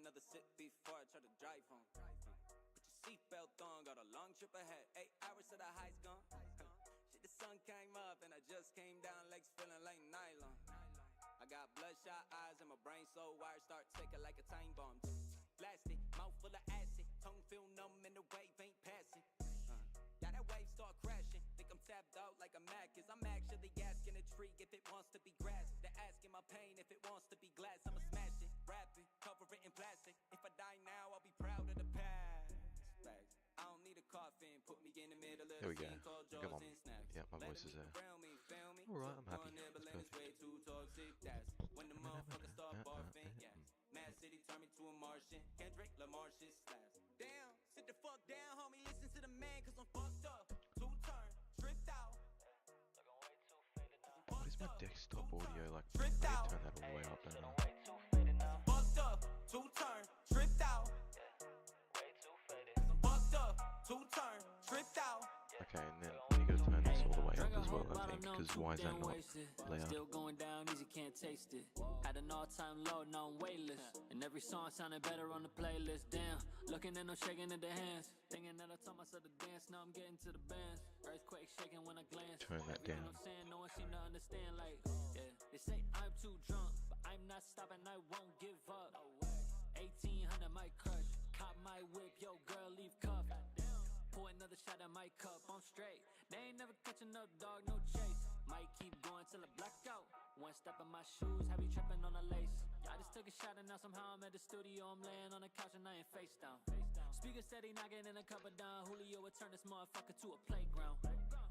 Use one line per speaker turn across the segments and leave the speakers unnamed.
another sip before I try to drive home. Put your seatbelt on, got a long trip ahead. 8 hours to the high's gone. Shit, the sun came up and I just came down, legs feeling like nylon. I got bloodshot eyes and my brain so wired, start ticking like a time bomb. Blasted, mouth full of acid, tongue feel numb and the wave ain't passing. Yeah, that wave start crashing. Think I'm tapped out like a Mac. Cause I'm actually asking a tree if it wants to be grass. They're asking my pain if it wants to be glass. I'ma smash it, wrap it, cover it in plastic. If I die now, I'll be proud of the past. Facts. I don't need a coffin. Put me in the middle of
There we
the
go.
scene called
Come on.
Jaws and Snacks.
Yeah, my voice is there. Alright, I'm happy. That's perfect.
When the motherfuckers start barfing, yeah. Mad City turned me to a Martian. Kendrick Lamar shit slaps. Damn, sit the fuck down, homie. Listen to the man, cause I'm fucked up. Two turn, tripped out.
What is my desktop audio like? I
Tripped
need
out.
to turn that all the way up, don't I?
Fucked up, two turn, tripped out. Fucked up, two turn, tripped out.
Okay, and then you gotta turn this all the way up as well, I think, because why is that not loud?
Still going down easy, can't taste it. Had an all-time low, now I'm weightless. And every song sounded better on the playlist. Damn, looking and no shaking in the hands. Thinking that I taught myself to dance, now I'm getting to the bands. Earthquake shaking when I glance.
Turn that
Everything
down.
I'm saying, no one seem to understand. Like, yeah, they say I'm too drunk, but I'm not stopping, I won't give up. 1800 my crush, cop my whip, yo girl leave cuff. Pour another shot at my cup, I'm straight. They ain't never catching up, dog, no chase. Might keep going till I black out. One step in my shoes, heavy tripping on a lace. Yeah, I just took a shot and now somehow I'm at the studio. I'm laying on the couch and I ain't face down. Speaker steady knocking in a cover down. Julio would turn this motherfucker to a playground.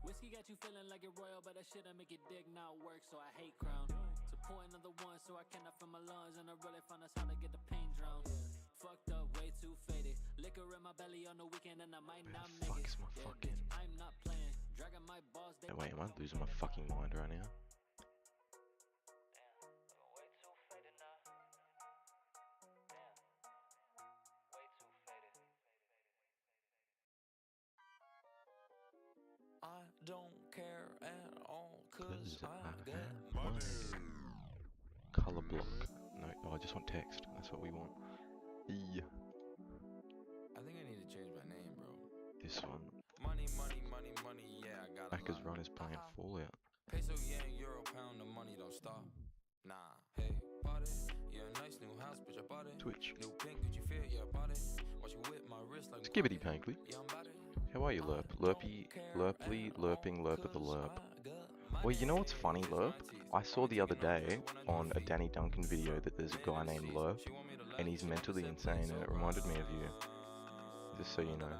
Whiskey got you feeling like you're royal, but that shit'll make your dick not work, so I hate crown. So pour another one so I cannot feel my lungs, and I really find us how to get the pain drowned. Fucked up, way too faded. Liquor in my belly on the weekend and I might not make
Fuck
it.
is my
Yeah,
fucking...
bitch, I'm not playing. Dragging my balls, they...
Hey, wait, am I losing my fucking mind right now?
I don't care at all, cause
Cause
I
I
got
have
money.
Color block. No, oh, I just want text. That's what we want. E.
I think I need to change my name, bro.
This one.
Money, money, money, money, yeah, I got a
Backers
lot.
Run is playing Fallout.
Peso, yen, euro, pound, the money don't stop. Nah, hey, bought it. Yeah, nice new house, bitch, I bought it.
Twitch.
New pink, did you feel it? Yeah, I bought it. Watch you whip my wrist like
Skibbity Pankly.
yeah, I'm about it.
How are you, Lerp? Lerpy, Lerply, Lerping, Lerp of the Lerp. Well, you know what's funny, Lerp? I saw the other day on a Danny Duncan video that there's a guy named Lerp, and he's mentally insane, and it reminded me of you. Just so you know.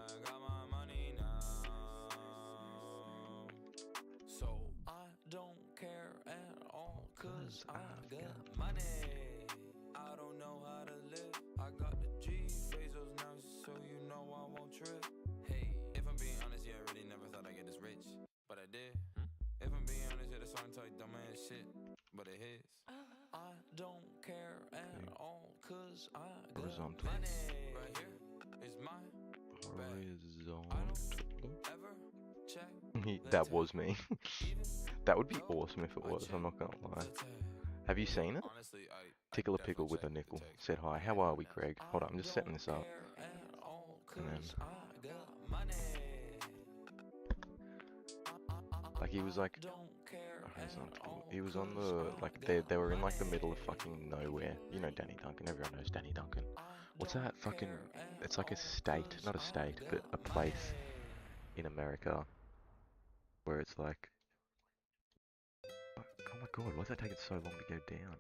So I don't care at all, cause I got money. I don't know how to live. I got the G Bezos now, so you know I won't trip. Hey, if I'm being honest, yeah, I really never thought I'd get this rich, but I did. If I'm being honest, yeah, the song tight dumbass shit, but it hits. I don't care at all, cause I got
Horizontal.
money. Right here is my
Horizontal.
ever check.
That was me. That would be awesome if it was, I'm not gonna lie. Have you seen it?
Honestly,
Tickle a Pickle with a nickel said hi. How are we, Greg? Hold on, I'm just setting this up. And then, like, he was like, horizontal. He was on the, like, they were in like the middle of fucking nowhere. You know Danny Duncan, everyone knows Danny Duncan. What's that fucking, it's like a state, not a state, but a place in America where it's like, oh my god, why is that taking so long to go down?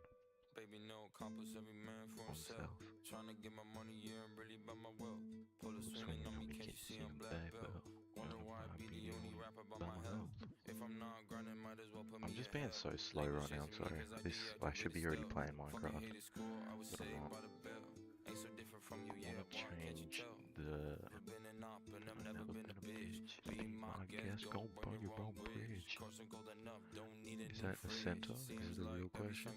Baby, no accomplish every man for himself. Trying to get my money, yeah, I'm really by my wealth. Pull a swinging on me, can't you see I'm black belt? Wonder why I be the only rapper by my health. If I'm not grinding, might as well put me.
I'm just being so slow right now, I'm sorry. This, I should be already playing Minecraft. But I'm not. I wanna change the... I've never been a bitch. I guess go burn your own bridge. Is that the center? Is the real question?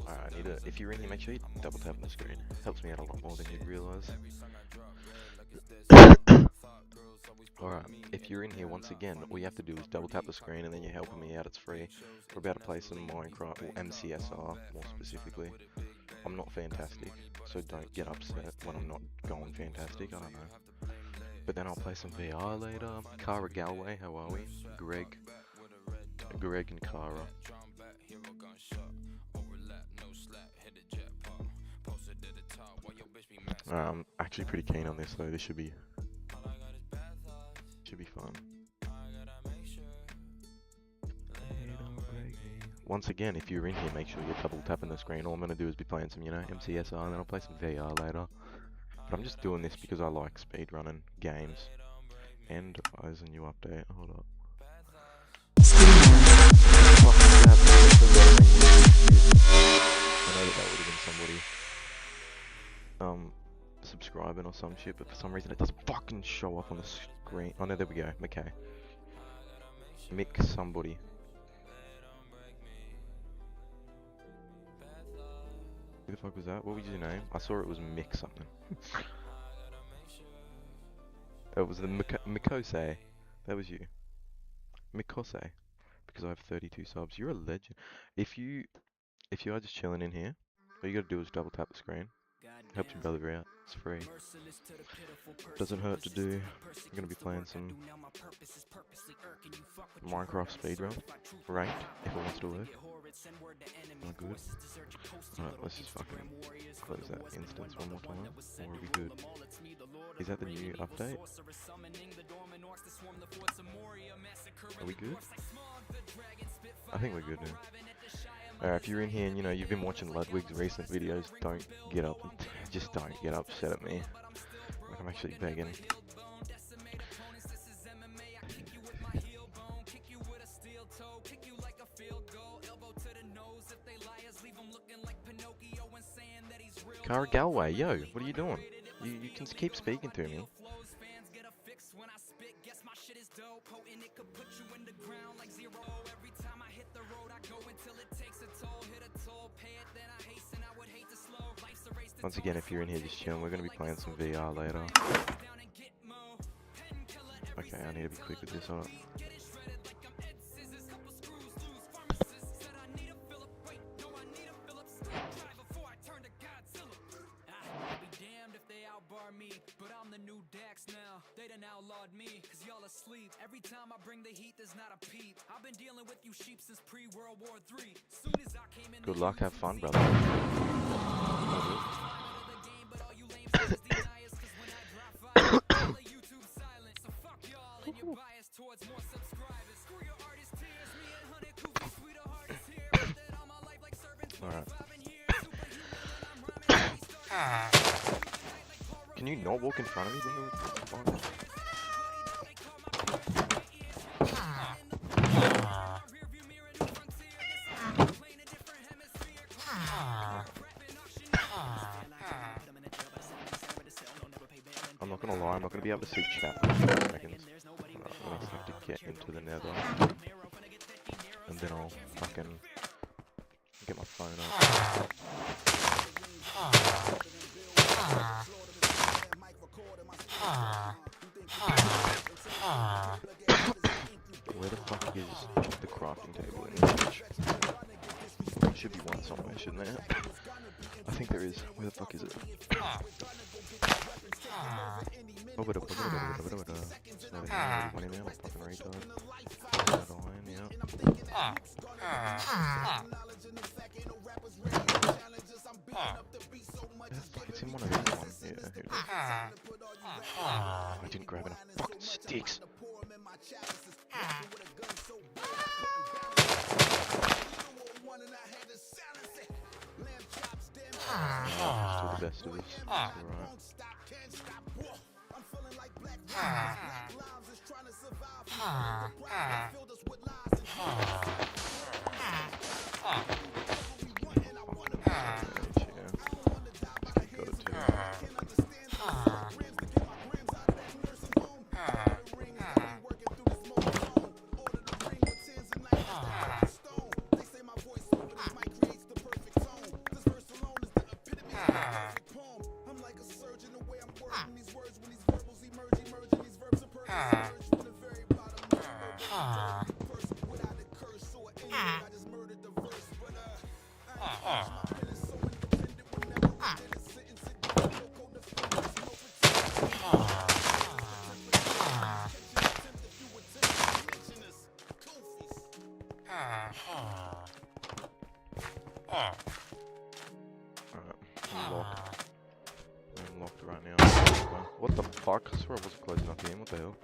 Alright, I need it. If you're in here, make sure you double tap on the screen. Helps me out a lot more than you'd realise. Alright, if you're in here once again, all you have to do is double tap the screen and then you're helping me out, it's free. We're about to play some Minecraft, or MCSR more specifically. I'm not fantastic, so don't get upset when I'm not going fantastic, I don't know. But then I'll play some VR later. Cara Galway, how are we? Greg and Cara. I'm actually pretty keen on this though, this should be fun. Once again, if you're in here, make sure you're double tapping the screen. All I'm going to do is be playing some, you know, MCSR, and then I'll play some VR later. But I'm just doing this because I like speedrunning games. And there's a new update, hold up. I know that would have been somebody subscribing or some shit, but for some reason it doesn't fucking show up on the screen. Oh no, there we go, okay. Mick somebody. Who the fuck was that? What was your name? I saw it was Mick something. That was the Mikose. That was you. Mikose. Because I have 32 subs. You're a legend. If you are just chilling in here, all you gotta do is double tap the screen. Helps your brother out. It's free. Doesn't hurt to do. I'm gonna be playing some Minecraft speedrun. Ranked, if it wants to work. Not good. Alright, let's just fucking close that instance one more time. Or are we good? Is that the new update? Are we good? I think we're good now. If you're in here and you know you've been watching Ludwig's recent videos, don't get up. Just don't get upset at me. Like I'm actually begging. Cara Galway, yo, what are you doing? You can keep speaking to me. Once again, if you're in here just chilling, we're going to be playing some VR later. Okay, I need to be quick with this, alright.
Every time I bring the heat, there's not a peep. I've been dealing with you sheep since pre-World War III. Soon as I came in,
good luck, have fun, brother. Alright. Can you not walk in front of me, dude? I'm not gonna lie, I'm not gonna be able to see chat for 2 seconds. I'm gonna have to get into the nether. And then I'll fucking get my phone up. Where the fuck is the crafting table in this bitch? There should be one somewhere, shouldn't there? I think there is. Where the fuck is it? Fucking retard. It's in one of these ones. Yeah, here it is. I didn't grab enough fucking sticks. Still the best of this. Alright. I'm locked right now. What the fuck? I swear I wasn't close enough in. What the hell?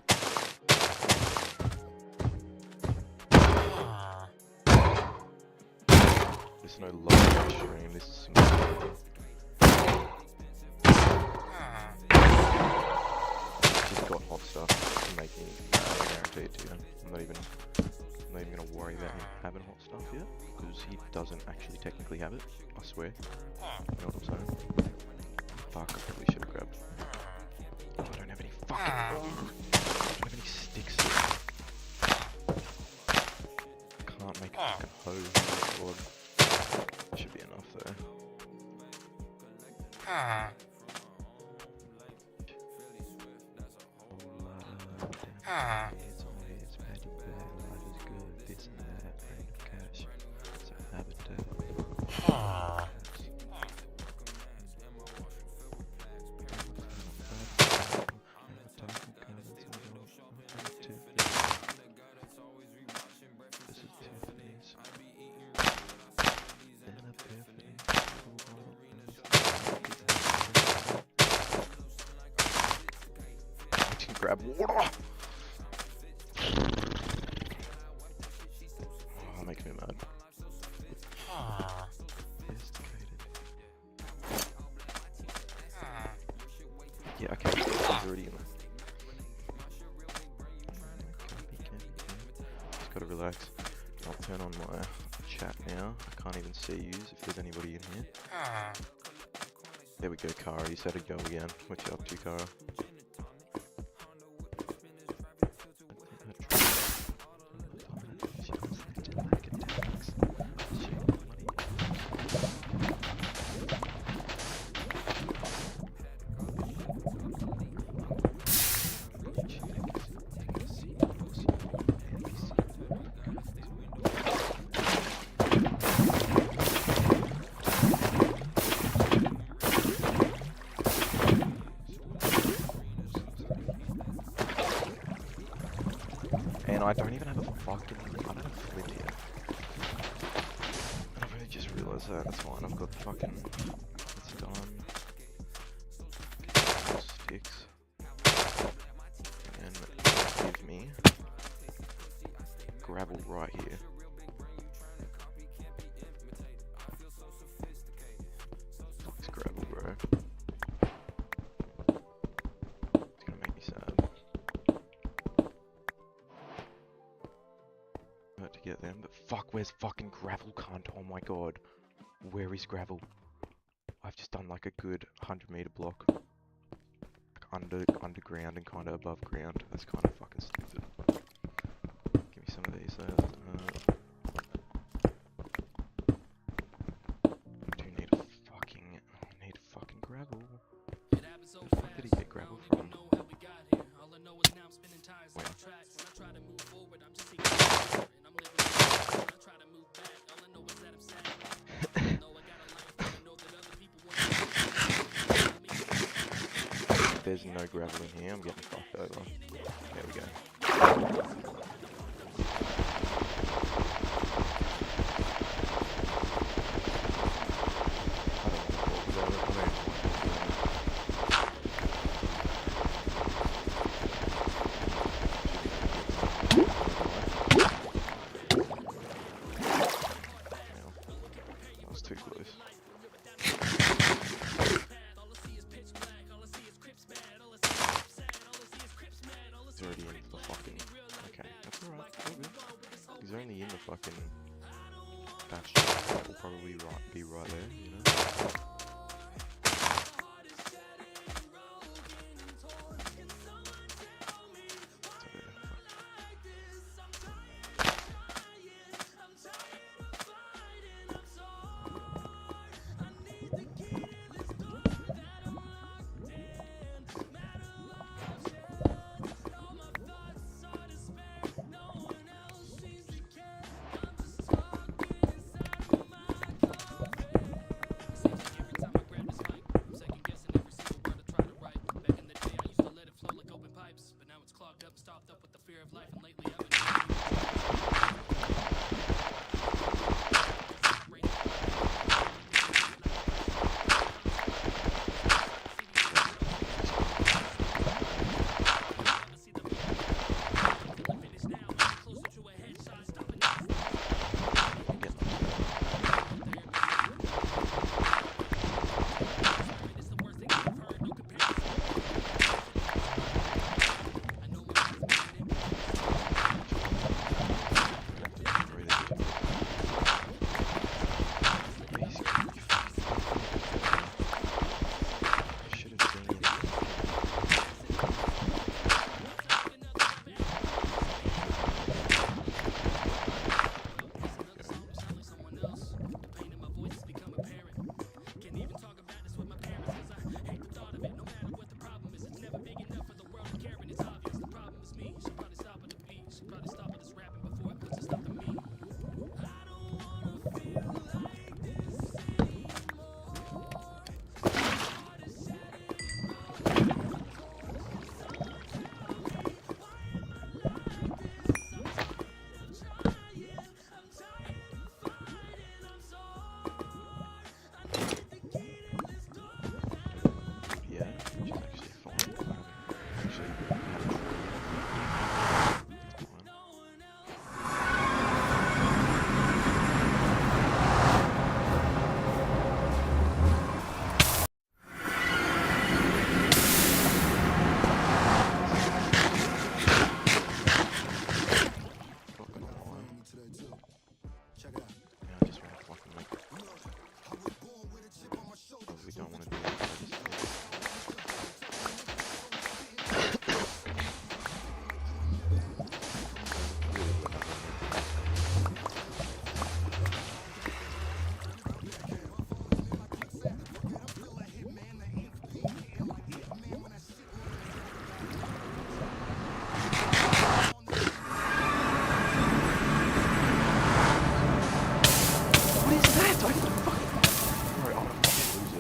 There's no live stream. This is just got hot stuff to make me guaranteed to you. I'm not even gonna worry about him having hot stuff yet, because he doesn't actually technically have it. I swear. You know what I'm saying? Fuck, I probably should have grabbed. Oh, I don't have any fucking. I don't have any sticks. Can't make a fucking hose. Oh my god. Should be enough though. It's bad, life is good, this and that, brain of cash, it's a habitat. Grab water! Oh, that makes me mad. Yeah, okay, it's already in there. Just gotta relax. I'll turn on my chat now. I can't even see you if there's anybody in here. There we go, Kara. You said to go again. What you up to, Kara? And I don't even have a fucking, I don't have a flint yet. I've really just realised that, that's fine, I've got fucking, it's done. Sticks. And give me gravel right here. Fuck's gravel, bro. It's gonna make me sad. To get them, but fuck, where's fucking gravel, cunt? Oh my god, where is gravel? I've just done like a good 100-meter block, like underground and kind of above ground. That's kind of fucking stupid. Give me some of these there. I do need a fucking gravel. Where the fuck did he get gravel from? Where? There's no gravel in here, I'm getting fucked over. There we go. That was too close. It's already in the fucking... Okay, that's alright.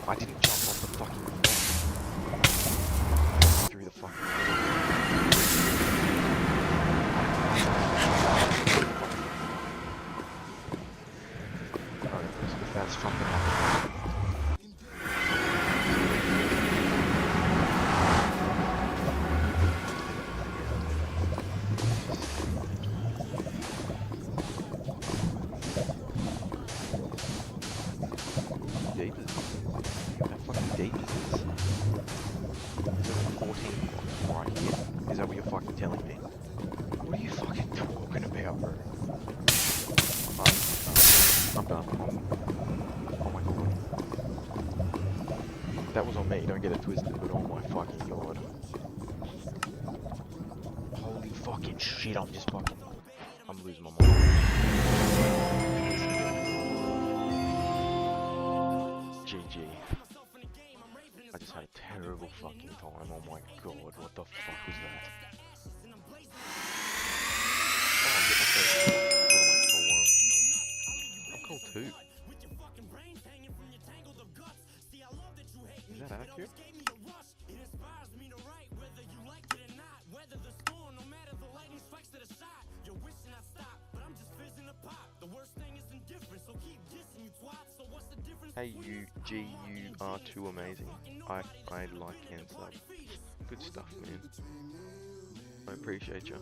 I didn't jump off the fucking floor. Through the fucking Alright, if that's fucking happening. Deep is how fucking deep is this? Is it 14 right here? Is that what you're fucking telling me? What are you fucking talking about, bro? I'm done. Oh my god. That was on me, don't get it twisted, but oh my fucking god. Holy fucking shit, I'm losing my mind. GG. I just had a terrible fucking time, oh my god, what the fuck was that? Oh, I'm getting my first I'm cold too. Is that accurate? Hey you, G, you are too amazing. I like and sub. Good stuff, man. I appreciate you.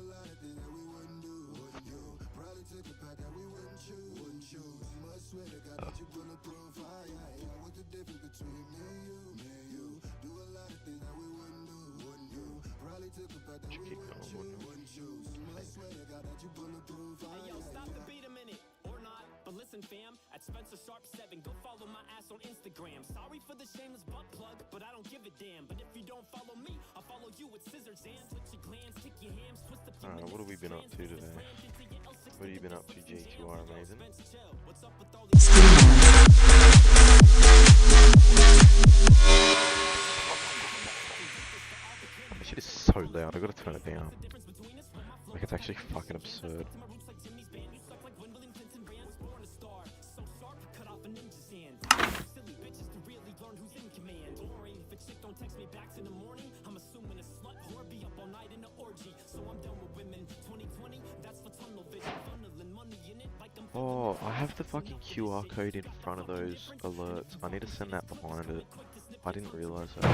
Keep going,
Hey yo, stop the beat a minute, or not. But listen fam, at Spencer Sharp 7, go follow my ass on Instagram. Sorry for the shameless butt plug, but I don't give a damn. But if you don't follow me, I'll follow you with scissors and twitch your glands, kick your hams, twist up your
what have we been up to today? What have you been up to, G2R Amazing? This shit is so loud, I gotta turn it down. Like, it's actually fucking absurd. Oh, I have the fucking QR code in front of those alerts. I need to send that behind it. I didn't realise that.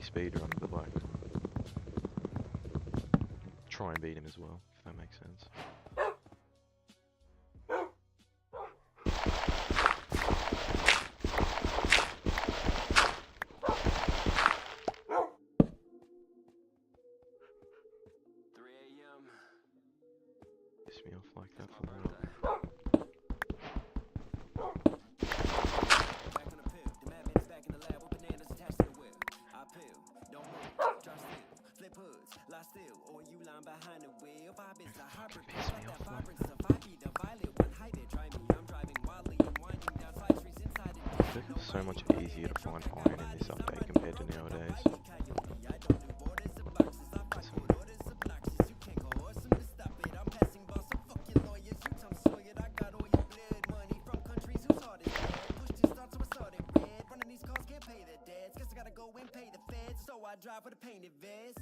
Speedrun, but like try and beat him as well, if that makes sense. Piss me off like that for real. It's so much easier to find iron in this update compared to nowadays.
Drive with a painted vest.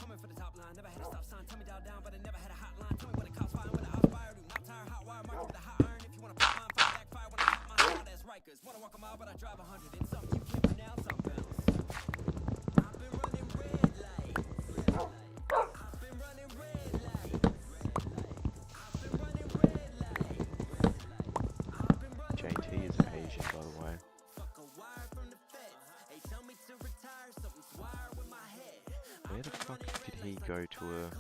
Coming for the top line, never had a stop sign. Tell me dial down, but I never had a hotline. Tell me when the cops fire, when the ops fire. Do not tire, hot wire, market with a hot iron. If you wanna pop mine, fire, backfire. When I pop my hot ass Rikers. Wanna walk a mile, but I drive 100 and something. You can't pronounce, I'm bounce. I've been running red lights. I've been running red lights. I've been running red lights. I've been running
JT is Asian, by the way.
Fuck a wire from the feds. They tell me to retire, something's wired with my head.
Where the fuck did he go to a...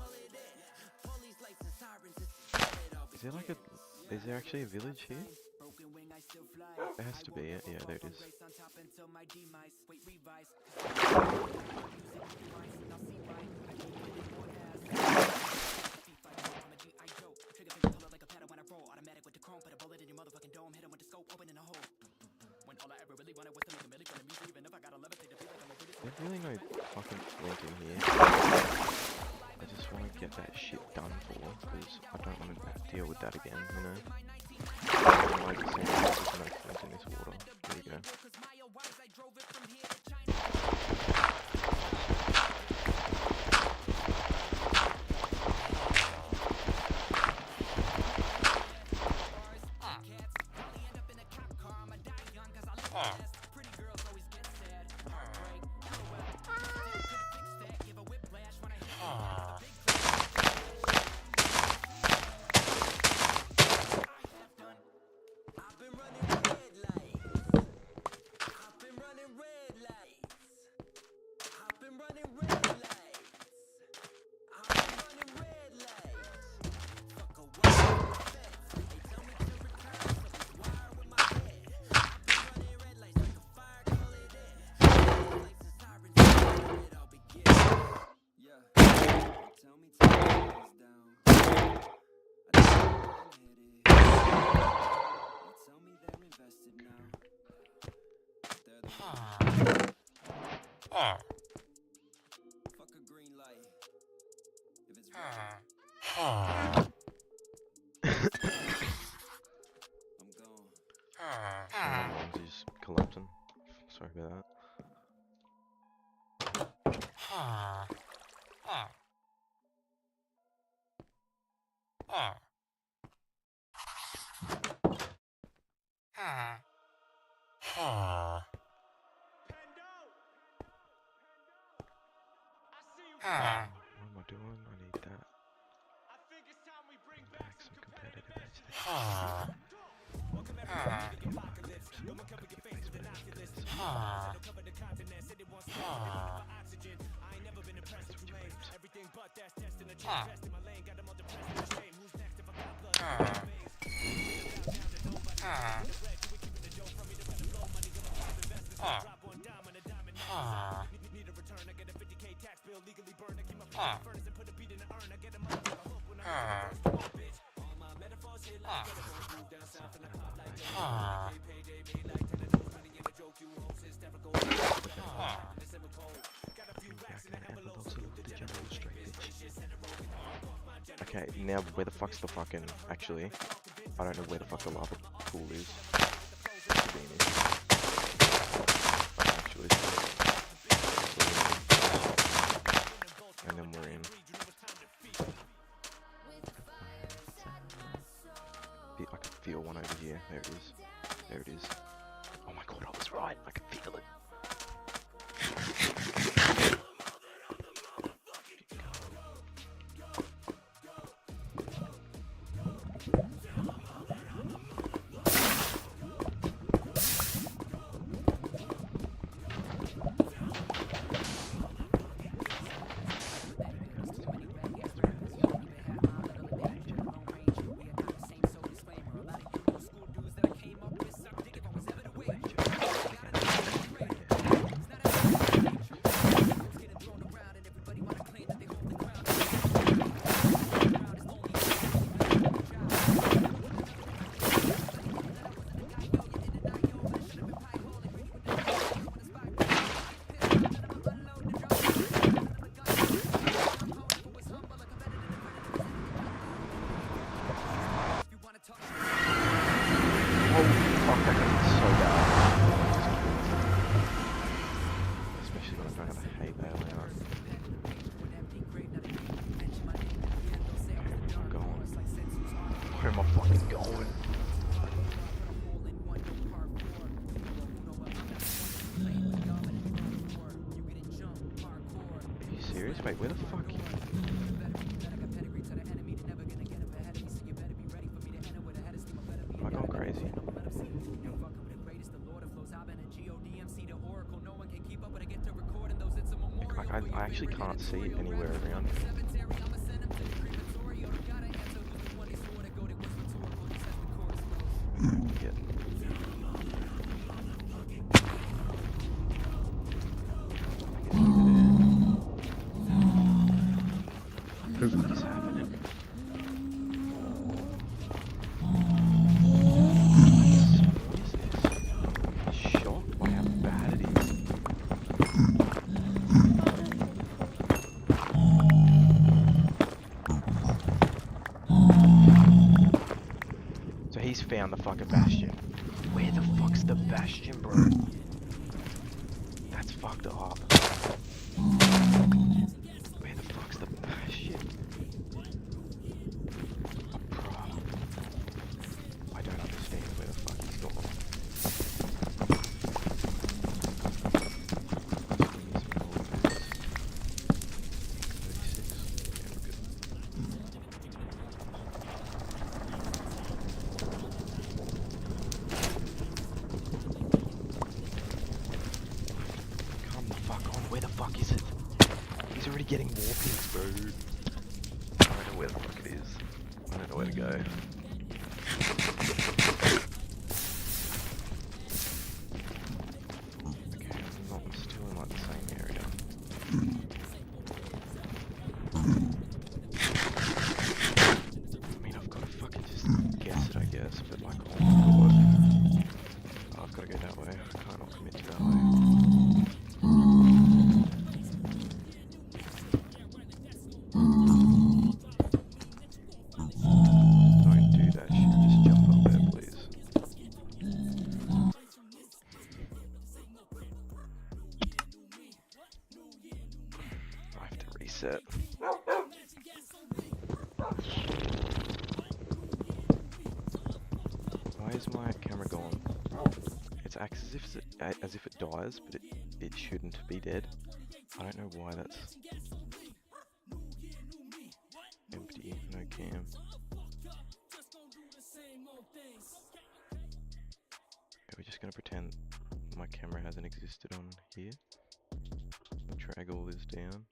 Is there like a... Is there actually a village here? That has to be it. Yeah, there it is. There's really no fucking point in here. I just want to get that shit done for, because I don't want to deal with that again, you know? Why does it seem like there's no point in this water? There you go.
Fuck a green light. If it's I'm gone.
My mom's just collapsing. Sorry about that. What am I doing? I need that. Back some competitive edge. Okay, now where the fuck's the fucking... Actually, I don't know where the fuck the lava pool is. Actually, and then we're in. I can feel one over here. There it is. There it is. Oh my god, I was right. I can feel it. Where am I fucking going? Are you serious? Wait, where the fuck? Am I going crazy? I actually can't see it anywhere around here. Yeah. What is happening? What is this? I'm shocked by how bad it is. So he's found the fucking bastion. Where the fuck's the bastion, bro? That's fucked up. Where the fuck's the bastion? Oh, bro. I don't understand where the fuck he's gone. Come the fuck on, where the fuck is it? He's already getting more pings, bro. I don't know where the fuck it is. I don't know where to go. Okay, I'm still in like the same area. I mean, I've got to fucking just guess it, I guess, but like, oh my god. Oh, I've got to go that way. I can't not commit to that way. Don't do that shit, just jump up there, please. I have to reset. Why is my camera gone? It acts as if it dies, but it shouldn't be dead. I don't know why that's empty, no cam. Okay, we're just gonna pretend my camera hasn't existed on here. I'll drag all this down.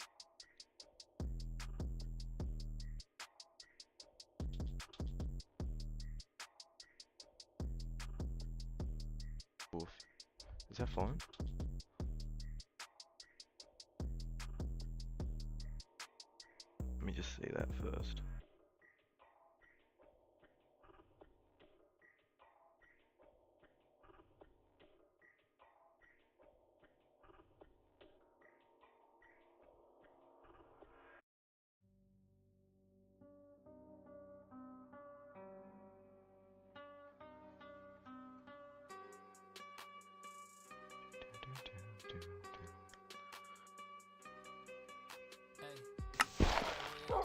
Oof. Is that fine? Let me just see that first.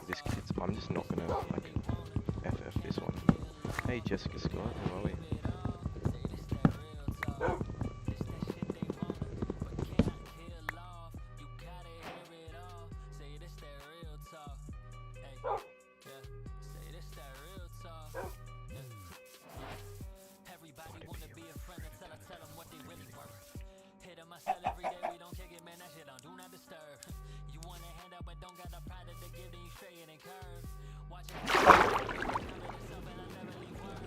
This kid's, I'm just not gonna like FF this one. Hey Jessica Scott, how are we?
Everybody wanna be a friend until I tell them what they really worth. Hit them myself every day, we don't kick it, man, that shit on do not disturb. You want a handout but don't got the pride to give, then you straight and curve. Watch it and I never leave word.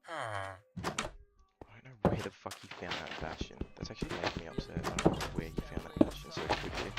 I don't know where the fuck he found that bastion. That's actually making me upset. I don't know where he found that bastion so quickly.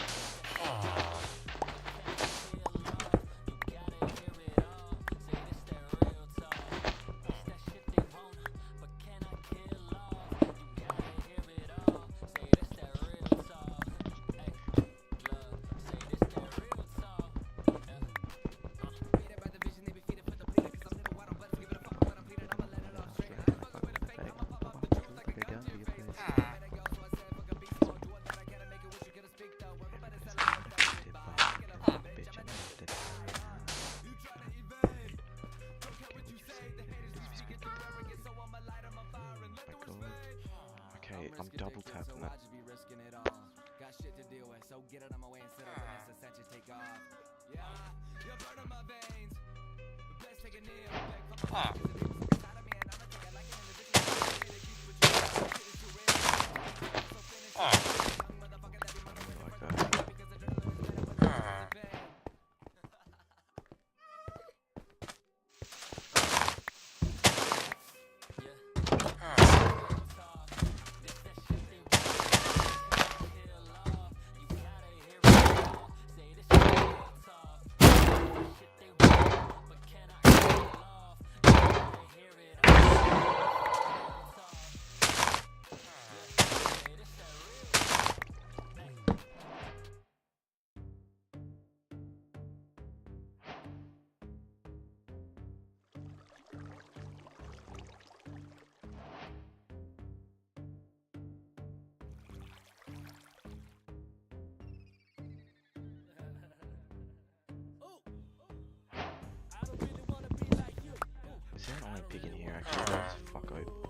Okay, I'm double tapping that.
Got shit to deal with, so get it on my way and sit up and that's essential take off.
Is there an iron pig in here actually? Let's fuck open.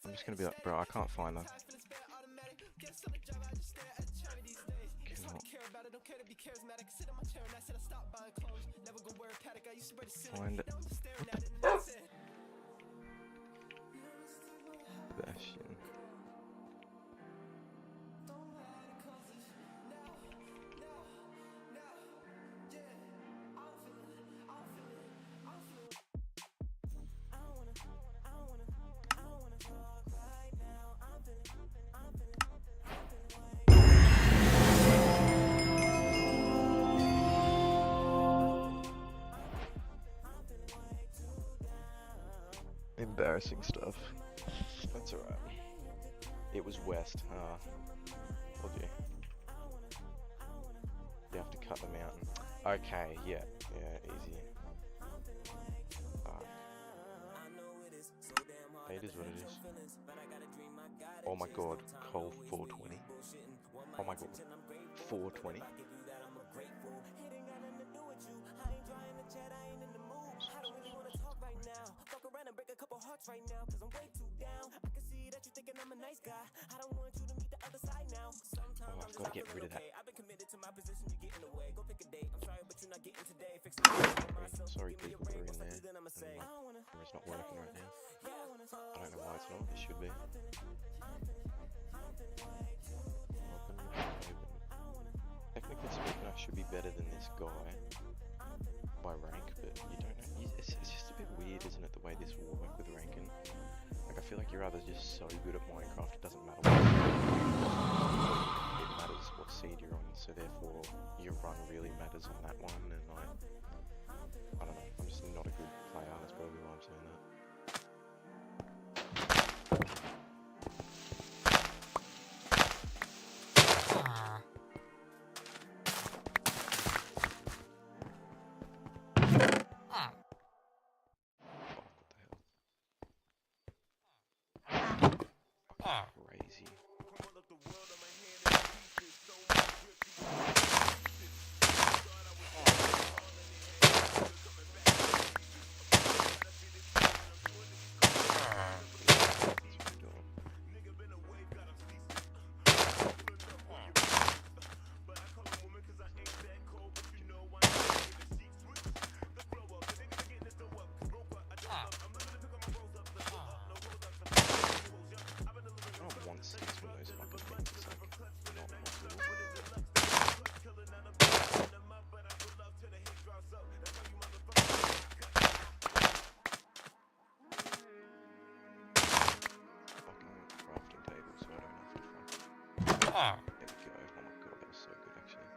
I'm just gonna be like, bro, I can't find that. Find it. Bastion. Embarrassing stuff. That's alright. It was west. Told you. You have to cut the mountain. Okay, yeah, easy. It is what it is. Oh my god, Cole 420. Oh my god, 420.
Right now, cause I'm way too down. I can see that you thinking I'm a nice guy. I don't want you to meet the other side now. Sometimes
I've got to get rid of that.
I've been committed to my position, you get in the way. Go pick a date. I'm sorry, but you're not getting today. Fix
Sorry people that are in there. Camera's not working right now. I don't know why it's not. It should be. Technically speaking, I should be better than this guy by rank, but you don't know. It's just a bit weird, isn't it, the way this will work with ranking? Like, I feel like you're either just so good at Minecraft, it doesn't matter what it matters what seed you're on, so therefore your run really matters on that one, and like, I don't know, I'm just not a good player, that's probably why I'm saying that. Crazy. There we go. Oh my god, that was so good actually.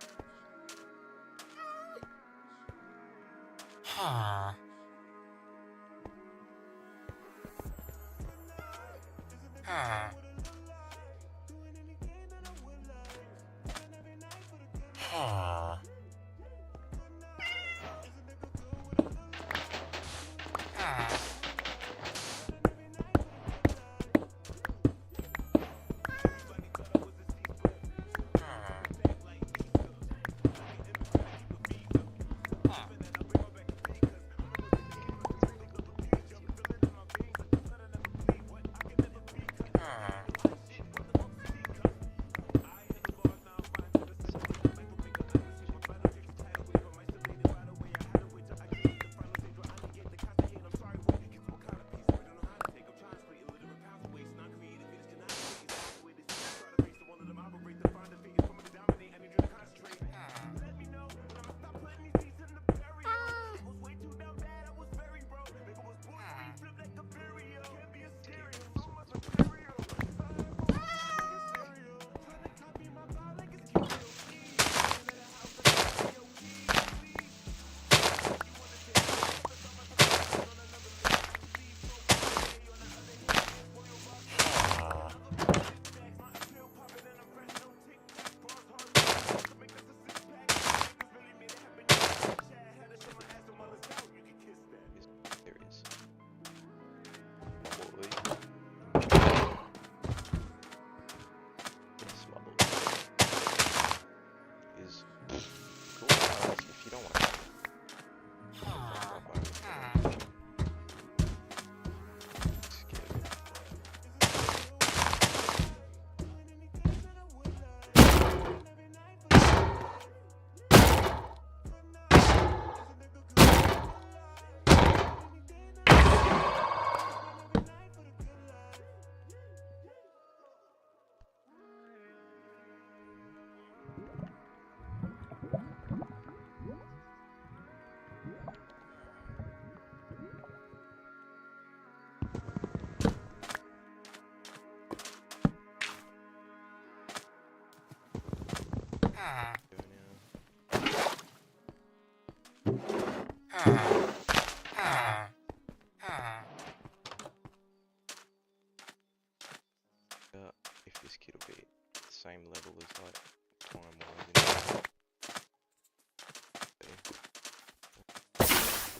If this kid will be the same level as like time-wise.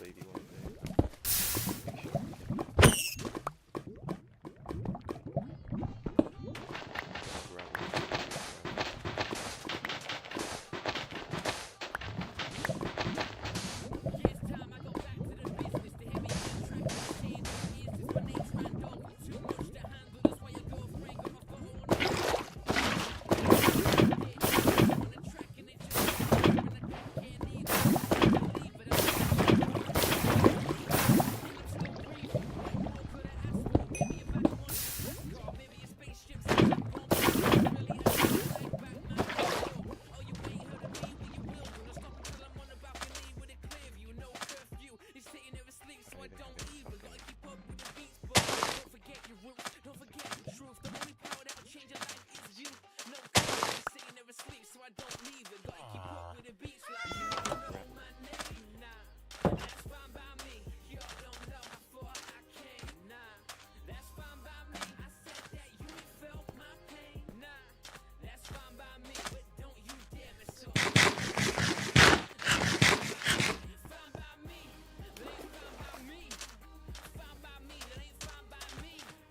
Leave you one there.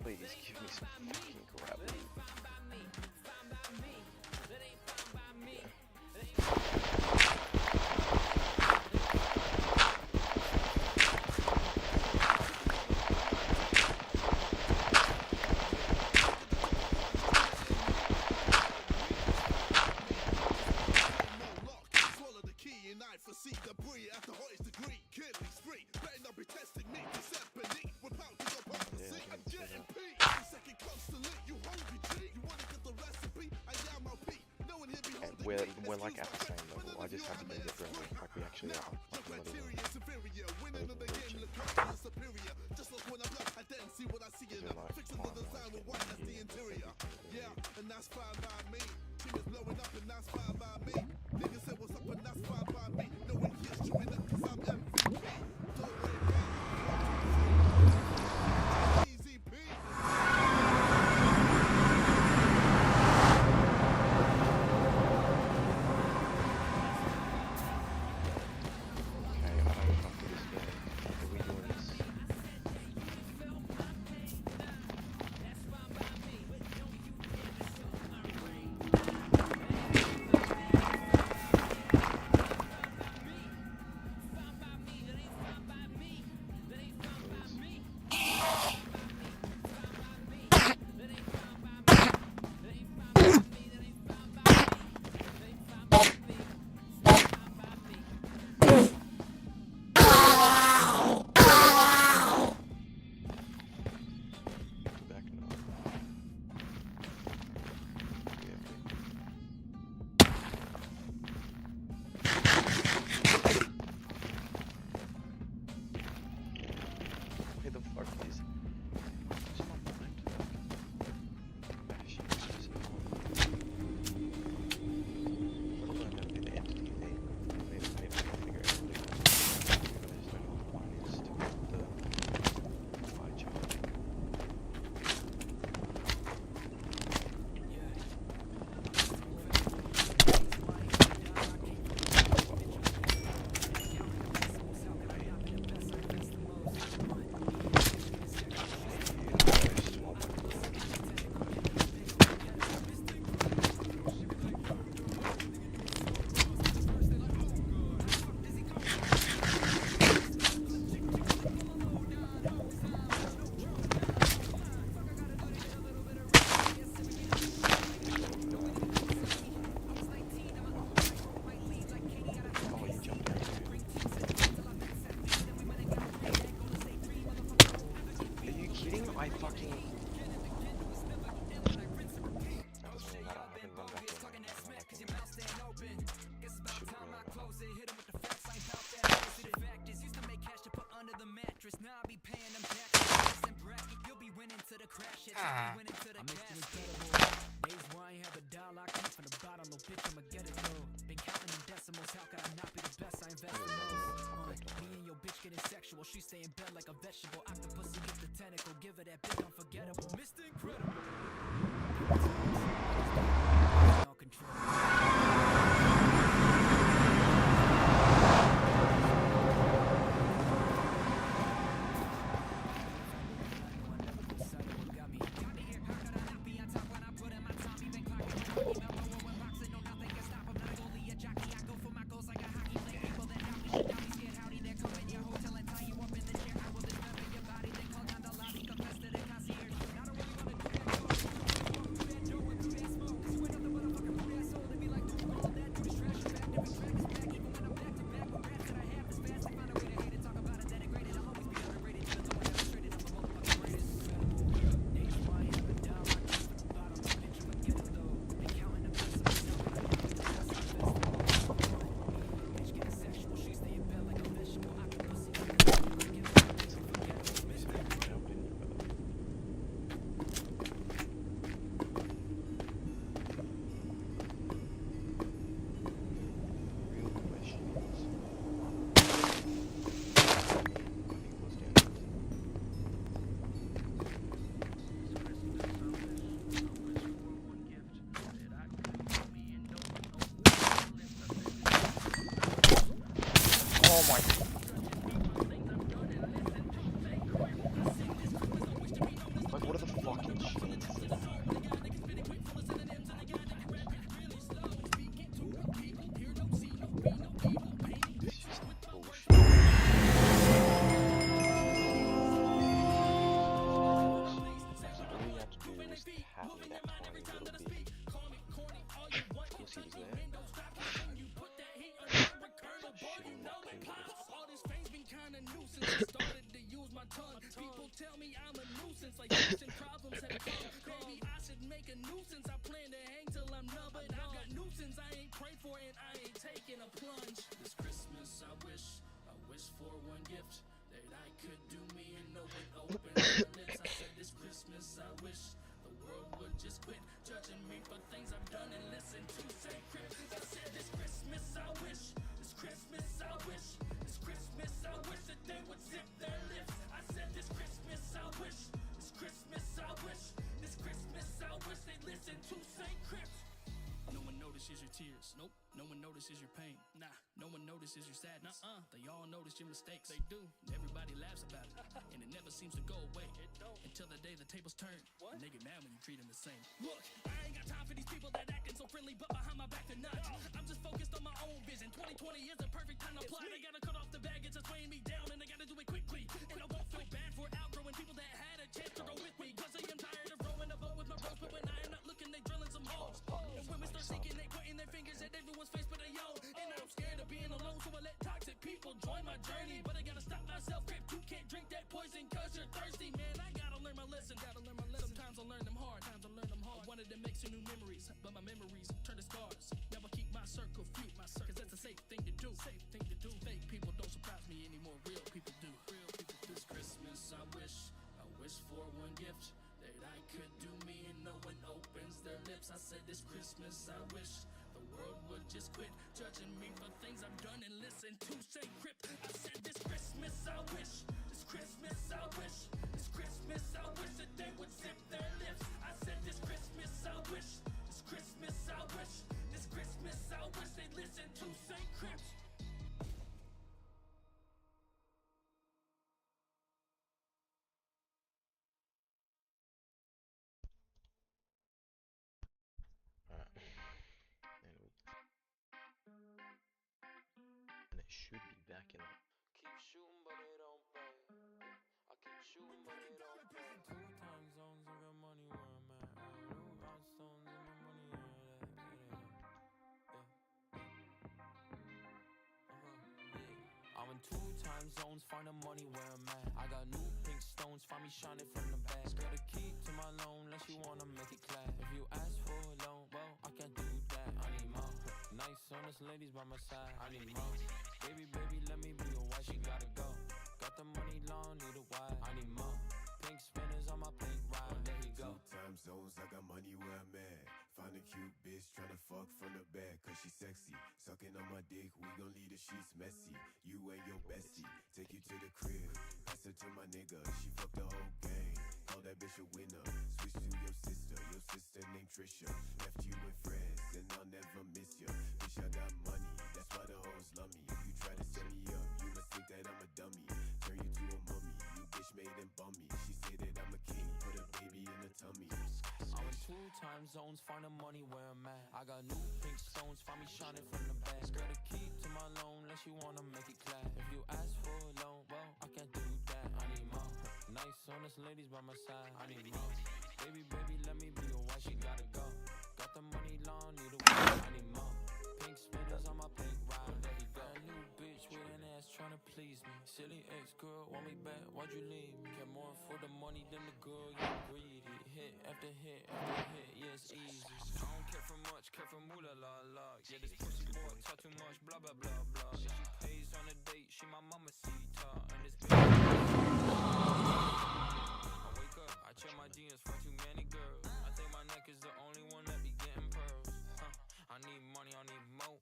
Please give me some fucking gravity. We're like at the same level. I just have to make it real like we actually are. Like another region. They're like
and that's fine by me. Team is blowing up and that's fine by me. Niggas say what's up and that's fine by me. No one hears you in it cause I'm MVP. Don't worry about it. Easy P.
I'm Mr. Incredible. Days where I ain't have a dollar, I come from the bottom, no bitch, I'ma get it though.
the most. How could I not be the best? I invest the most. Me and your bitch getting sexual. She stay in bed like a vegetable. Octopus gets the tentacle. Give her that big unforgettable. Mr. Incredible. All control.
Like, what are the fucking chances? It's just bullshit. So all we had to do was tap me that tiny little bit. Of course he was there. Shouldn't not clean it.
People tell me I'm a nuisance, like fashion problems have come. Baby, I should make a nuisance. I plan to hang till I'm numb, but I got nuisance I ain't prayed for and I ain't taking a plunge. This Christmas I wish for one gift that I could do me and no one open their lips. I said this Christmas I wish the world would just quit judging me for things I've done and listen to sacred. I said this Christmas I wish, this Christmas I wish, this Christmas I wish that they would zip their lips. I said this Christmas I wish, this Christmas I wish, this Christmas I wish they'd listen to St. Crips. No one notices your tears, nope. No one notices your pain, nah. No one notices your sadness, They all notice your mistakes, they do. Everybody laughs about it, and it never seems to go away until the day the tables turn. And they get mad when you treat them the same. Look, I ain't got time for these people that acting so friendly, but behind my back they're not. I'm just focused on my own vision. 2020 is the perfect time to plot. I gotta cut off the baggage that's weighing me down, and I gotta do it quickly. And I won't feel bad for outgrowing people that had a chance to grow with me, cause I am tired of rowing a boat with my bros, but when I am not looking, they drilling some holes. And when we start seeking, they pointing their fingers at everyone's face but they own. And I'm scared of being alone, so I let toxic people join my journey. But I gotta stop myself, Crip, you can't drink that poison cause you're thirsty. Man, I gotta learn my lesson, Sometimes I learn them hard, I wanted to make some new memories, but my memories turn to scars. Now I keep my circle few, cause that's a safe thing to do. Fake people don't surprise me anymore, real people do. This Christmas I wish for one gift that I could do me and no one opens their lips. I said this Christmas I wish the world would just quit judging me for things I've done and listen to St. Crip. I said this Christmas I wish, this Christmas I wish, this Christmas I wish that they would zip their lips. I said this Christmas I wish, this Christmas I wish, this Christmas I wish they'd listen to St. Crip.
And it should be back in.
Keep shooting, but it don't pay. I keep shooting, but it don't pay. 2 time zones, I got money where I'm at. New rhinestones and my money I'm in 2 time zones, find the money where I'm at. I got new pink stones, find me shining from the back. Got a key to my loan, unless you wanna make it clap. If you ask for a loan, well, I can't do that. I need more. Nice, honest ladies by my side. I need more. Baby, let me be your wife. She gotta go. Got the money long, need a wife. I need more. Pink spinners on my pink ride. There you go.
2 time zones, I got money where I'm at. Find a cute bitch tryna fuck from the back, cause she sexy. Sucking on my dick, we gon' leave the sheets messy. You and your bestie, take you to the crib. Pass her to my nigga, she fucked the whole gang. Call that bitch a winner. Switch to your sister named Trisha. Left you with friends, and I'll never miss ya. Bitch, I got money, that's why the hoes love me. If you try to set me up, you must think that I'm a dummy. Turn you to a mummy, you bitch made and bummy. She say that I'm a king, put a baby in her tummy.
I'm in 2 time zones, finding money where I'm at. I got new pink stones, find me shining from the back. Gotta keep to my loan, unless you wanna make it clap. If you ask for a loan, well, I can't do that. I need more. Nice, honest ladies by my side. I need more. Baby, let me be your wife, she gotta go. Got the money long, need a wife, I need more. Pink spinners on my pink ride, there we go. A new bitch with an ass tryna please me. Silly ex-girl, want me back, why'd you leave me? Care more for the money than the girl, you greedy. Hit after hit after hit, yeah, it's easy. I don't care for much, care for moolah la la. Yeah, this pussy boy talk too much, blah blah blah blah. Yeah, she pays on a date, she my mama Sita. And this bitch I wake up, I check my DMs for too many girls. I think my neck is the only one that be getting pearls. I need money, I need more,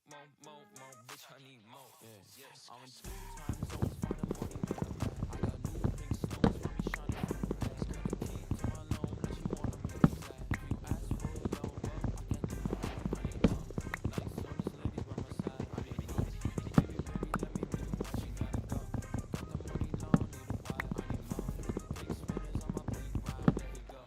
bitch, I need more. Yeah, I'm in 2 time zones, finding money where I'm at. I got new pink stones, find me shining from the back. Gotta keep to my loan, unless you wanna make it clap. If you ask for a loan, well, I can't do that. I need more. Nice, honest ladies by my side. I need more. Baby, let me be your wife, she gotta go. Got the money long, need a wife, I need more. Pink spinners on my pink ride, there we go.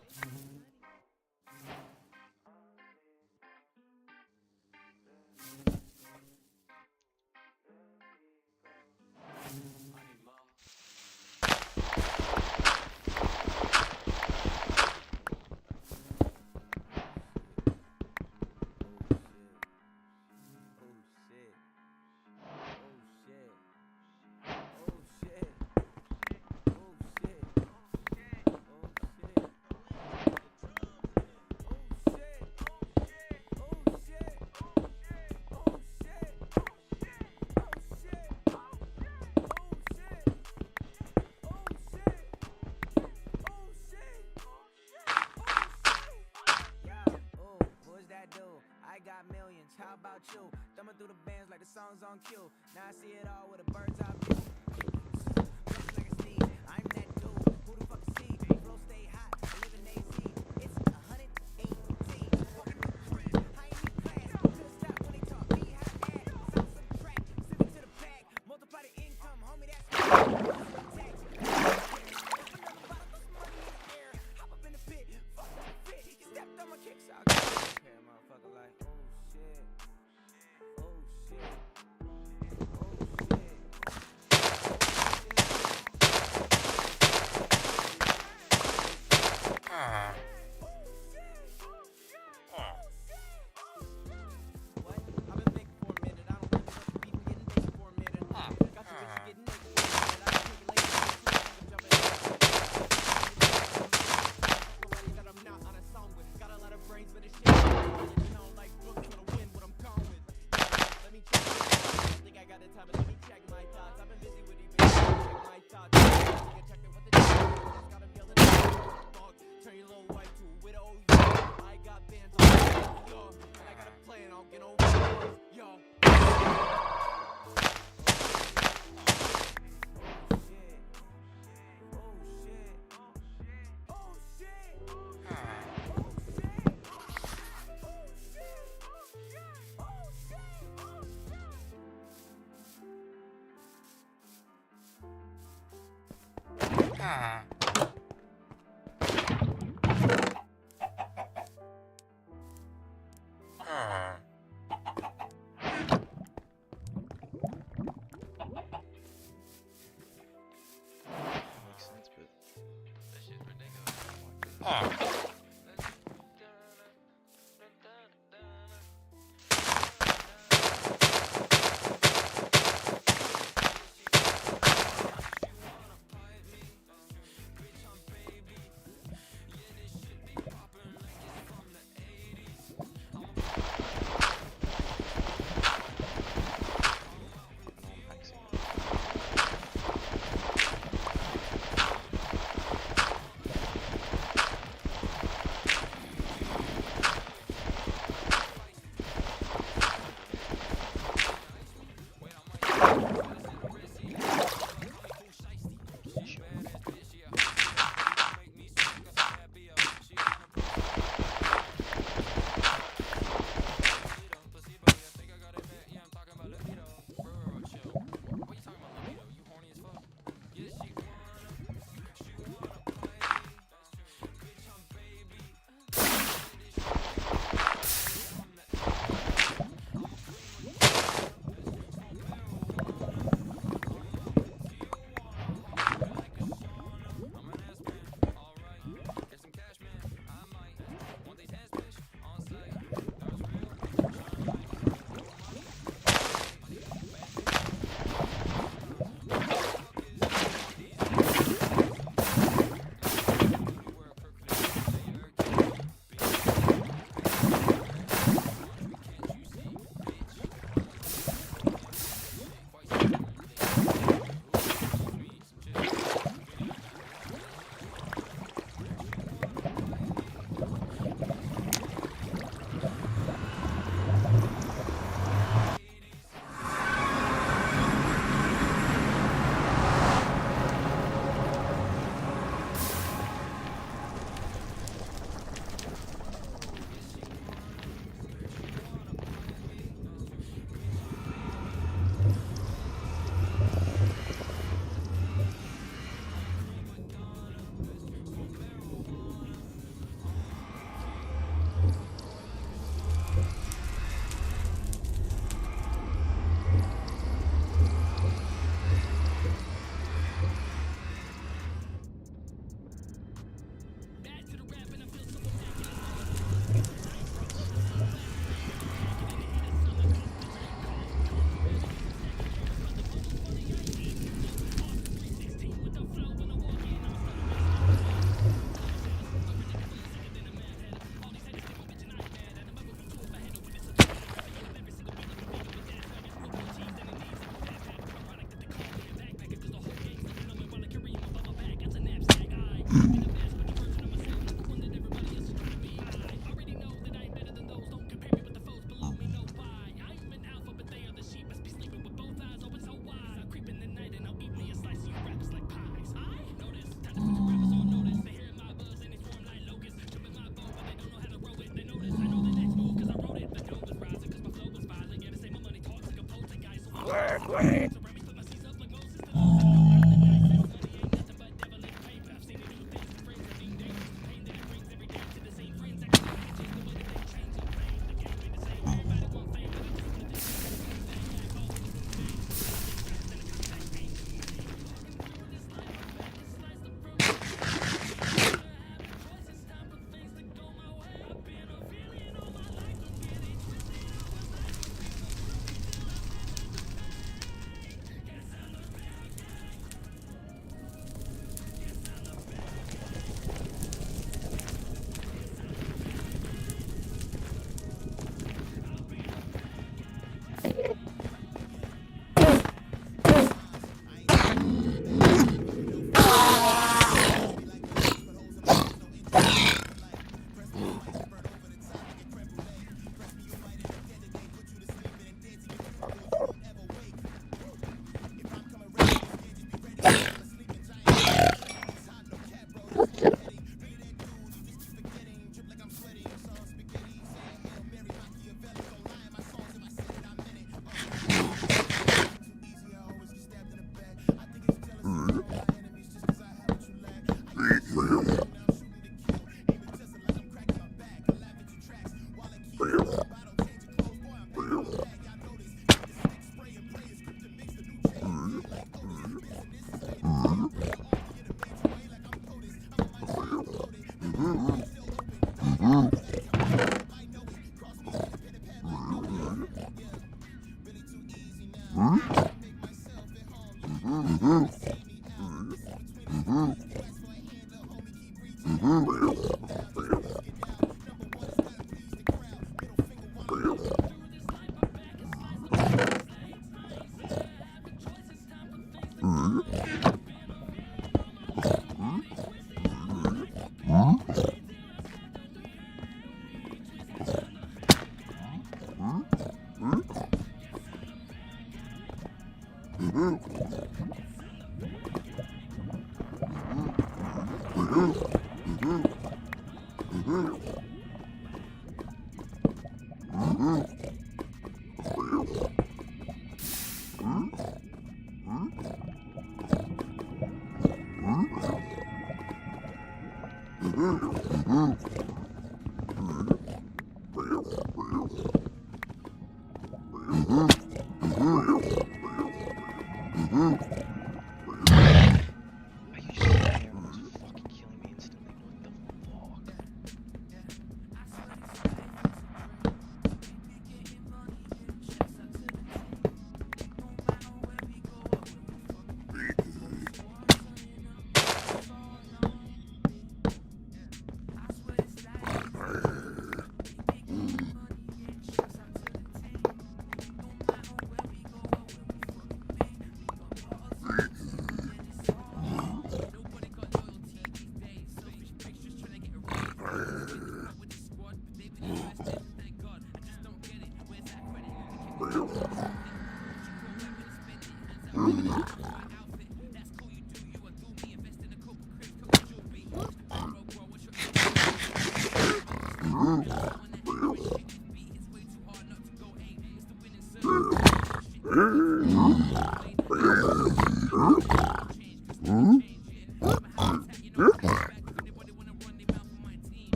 I got millions, how about you? Thumbing through the bands like the songs on cue. Now I see it all with a bird's eye view. Like a sneeze, I'm that dude. Who the fuck see? Flow stay hot, I live in AZ. It's 118. Walking with the trend, I ain't need class. Couldn't stop when they taught me how to act. Sounds of the track, sip it to the bag. Multiply the income, homie, that's tax. Another bottle, throw some money in the air. Hop up in the pit, fuck up the fit. He stepped on my kicks, I'll get a motherfucker like.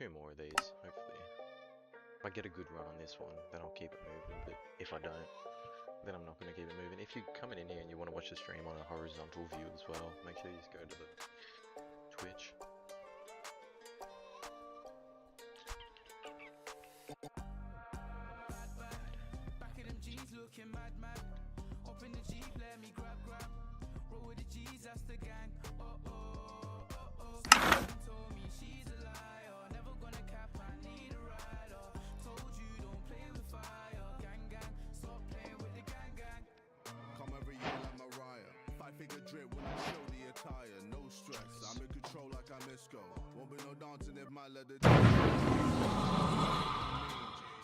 2 more of these, hopefully. If I get a good run on this one, then I'll keep it moving, but if I don't, then I'm not going to keep it moving. If you're coming in here and you want to watch the stream on a horizontal view as well, make sure you just go to the Twitch.
Back of them G's looking mad, mad. Up in the Jeep, let me grab. Roll with the G's, that's the gang. Someone told me she's a liar. Never gonna cap, I need a rider. Told you don't play with fire. Gang, stop playing with the gang.
Come every year like Mariah. 5-figure drip when I show the attire. No stress, I'm in control like I'm Isco. Won't be no dancing if my leather.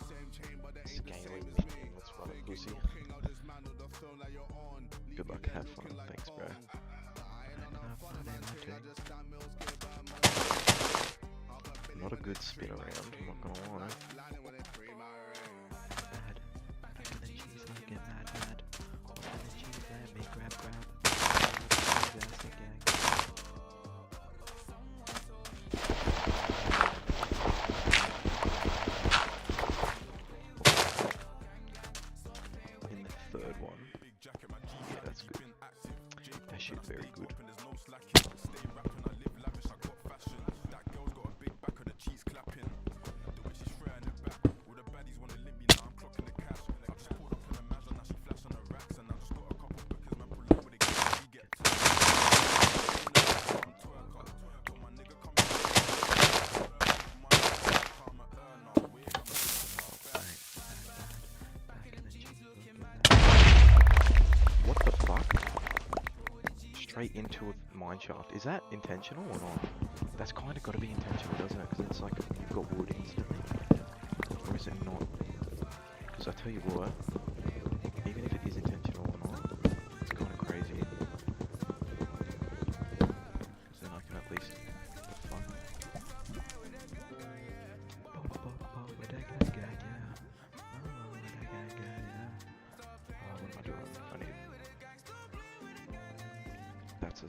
Same chain, but they ain't the same as me.
Let's run a pussy.
King out this man with the throne that you're on.
Good luck, have fun. Thanks, bro. Not a good spin around, I'm not gonna lie. Mad. Back to the cheese, looking mad. Open the cheese, let me grab. That's the gang. In the third one. Yeah, that's good. That shit very good. What the fuck? Straight into a mine shaft. Is that intentional or not? That's kind of got to be intentional, doesn't it? Because it's like you've got wood instantly. Or is it not? Because I tell you what, even if it is intentional or not, it's kind of crazy. Then I can at least have fun. What am I doing? I need... That's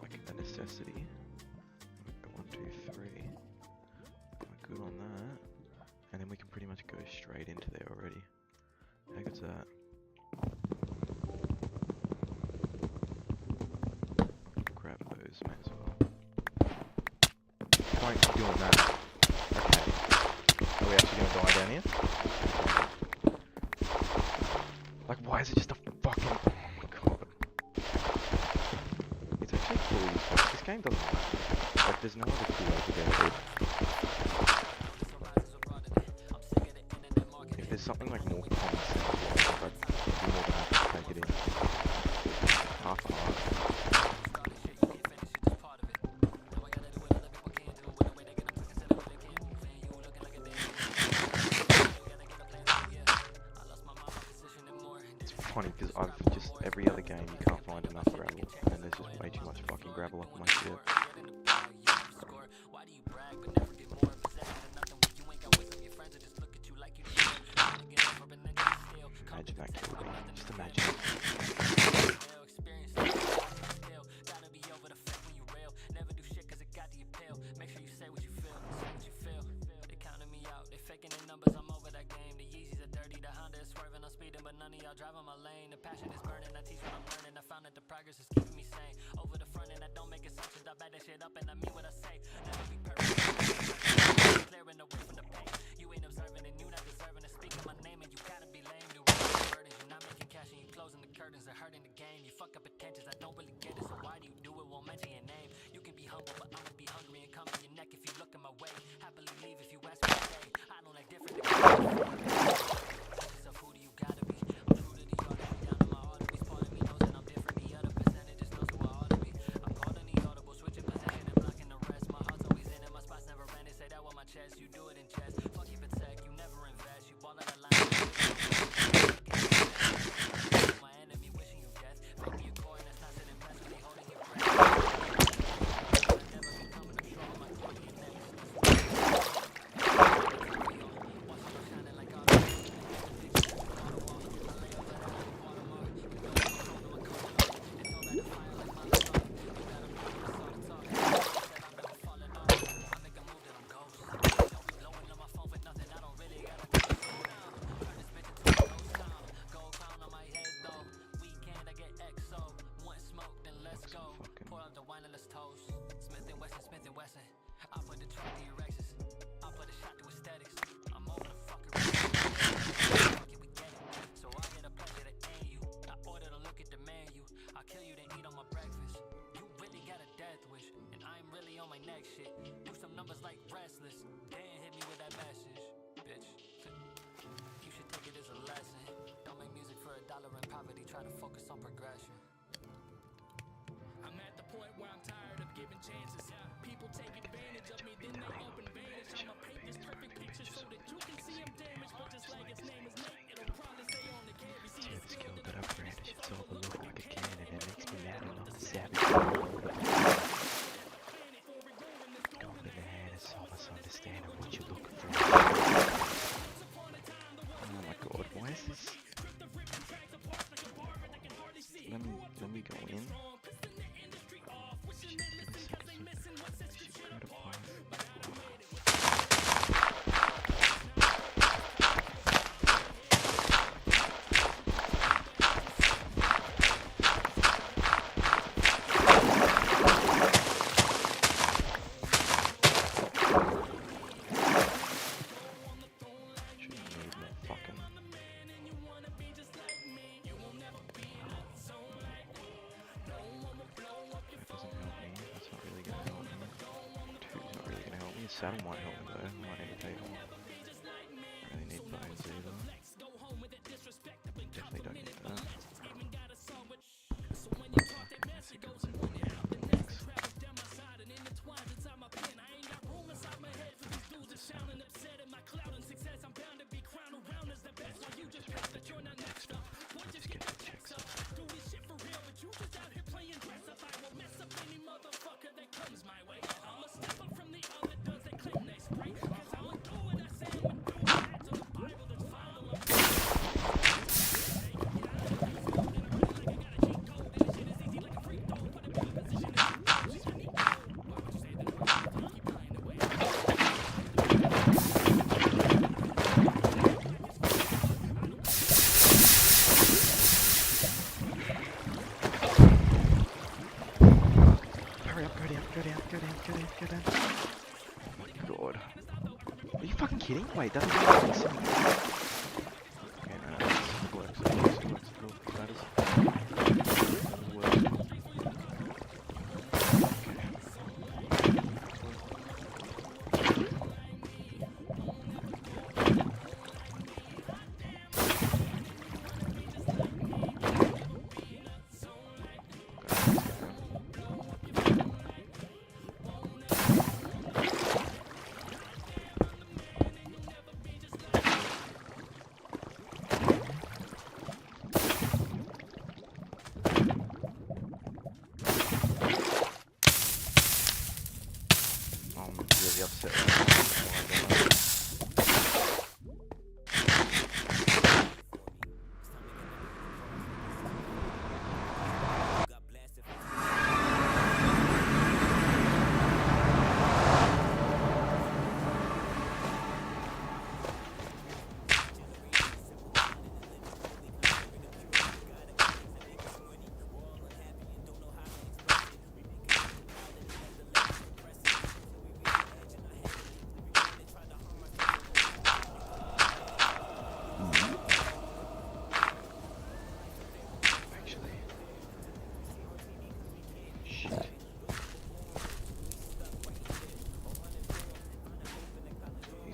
like a necessity. 1, 2, 3. We're good on that. And then we can pretty much go straight into there already. How good's that? Grab those, may as well. Why are you doing that? Okay. Are we actually gonna die down here? Like, why is it just a fucking... Oh my god. It's actually cool as fuck. This game doesn't matter. Like, there's no other cool way to get it. If there's something like more common sense, I'd be more than happy to take it in. Half a heart. It's funny because I've just, every other game you can't find enough gravel, and there's just way too much fucking gravel up on my shit. Imagine that killed me. Just imagine it.
Driving my lane, the passion is burning. I teach what I'm learning. I found that the progress is keeping me sane. Over the front and I don't make assumptions. I back that shit up and I mean what I say. Never be perfect. Clearing away from the pain. You ain't observing and you not deserving to speak in my name. And you gotta be lame. You burdens. You're not making cash and you closing the curtains. They're hurting the game. You fuck up attentions. I don't really get it. So why do you do it? Won't mention your name. You can be humble, but I'ma be hungry and come in your neck if you look in my way. Happily leave if you ask me to stay. I don't like different. So who do you gotta be? You do it in chess. Fuck keep it tech. You never invest. Gotta focus on progression.
I'm at the point where I'm tired of giving chances. People take advantage of me, then they open vanish. I'ma paint this perfect picture so that you can see I'm damaged. But just like its name is Nate, it'll probably stay on the canvas. See the skill that I'm brandished. It's all the look like a cannon, and it makes me mad enough to savage.
Gold in the hand is so much understanding what you're looking for. Oh my god, why is this? Let me go in. Saddle might help me though, might need to take one. Really need bones either. Definitely don't need that. Let's get the checks up. Go down. Oh my god. Are you fucking kidding? Wait, that doesn't make sense. Okay, no, this works. That is... really upset.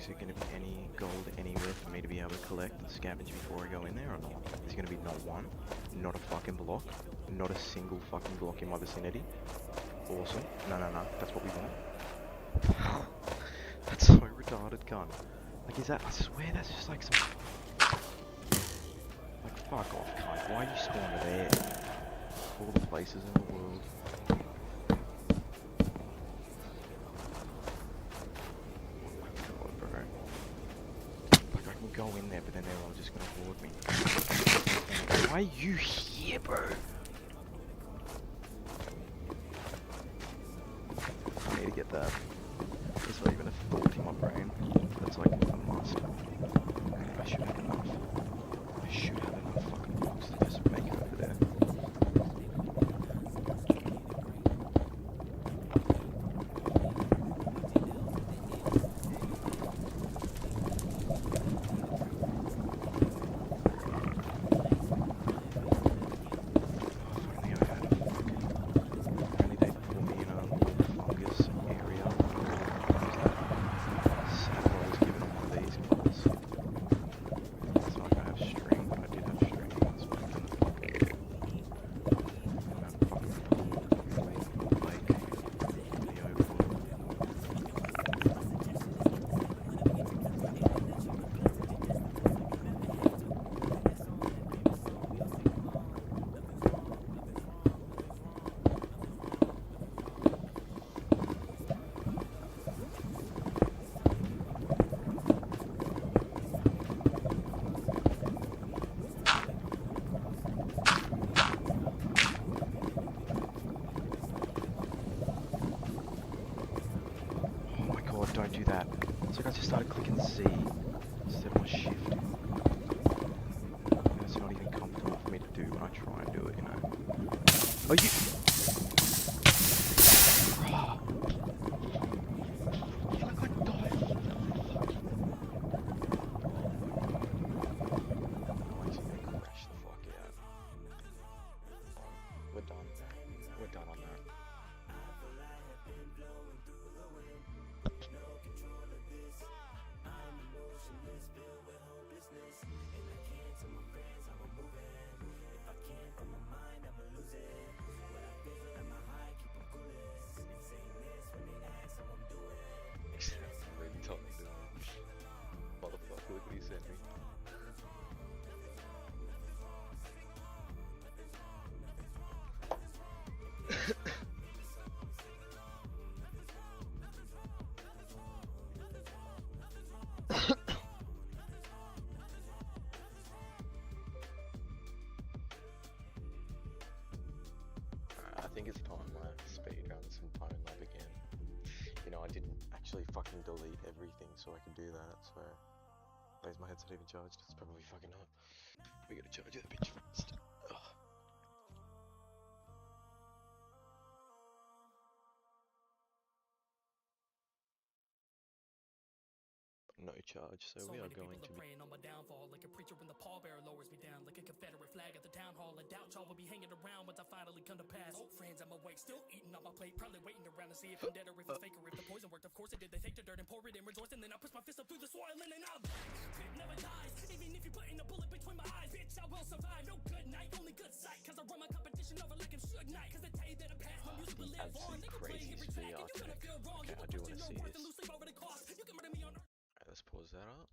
Is there going to be any gold anywhere for me to be able to collect and scavenge before I go in there or not? There's going to be not one, not a fucking block, not a single fucking block in my vicinity. Awesome. No, that's what we want. That's so retarded, gun. Like, is that, I swear that's just like some... Like, fuck off, cunt. Why are you spawning there? Of all the places in the world. Go in there, but then they're all just gonna board me. Why are you here, bro? I need to get that. There's not even a thought in my brain. That's like a must. I should have enough. I should have enough fucking blocks to just make it over there. Area. Are you? You look like die. Crash the fuck out. We're done. We're done on that. Really told me to. Motherfucker, look what he sent me. I think it's time I speedrun some Phone Lab again. You know, I didn't actually fucking delete everything so I can do that, so... Is my headset even charged? It's probably fucking not. We gotta charge that bitch first. Ugh. No charge, so we are going to be...
praying on my downfall, like a preacher when the pallbearer lowers me down, like a Confederate flag at the town hall. I doubt y'all will be hanging around once I finally come to pass. Old friends, I'm awake, still eating on my plate, probably waiting around to see if I'm dead or if it's fake or if the poison worked. Of course it did. They take the dirt and pour it in, rejoice, and then I push my fist up through the soil and then I'm back. It never dies, even if you put in a bullet between my eyes. Bitch, I will survive. No good night, only good sight, cause I run my competition over like I'm Suge Knight. Cause the day that I pass, my music will live on. They can play every track and you're gonna feel wrong.
Okay, I do want to see this.
Lose sleep over the cost. You can murder me on
Alright, let's pause that up.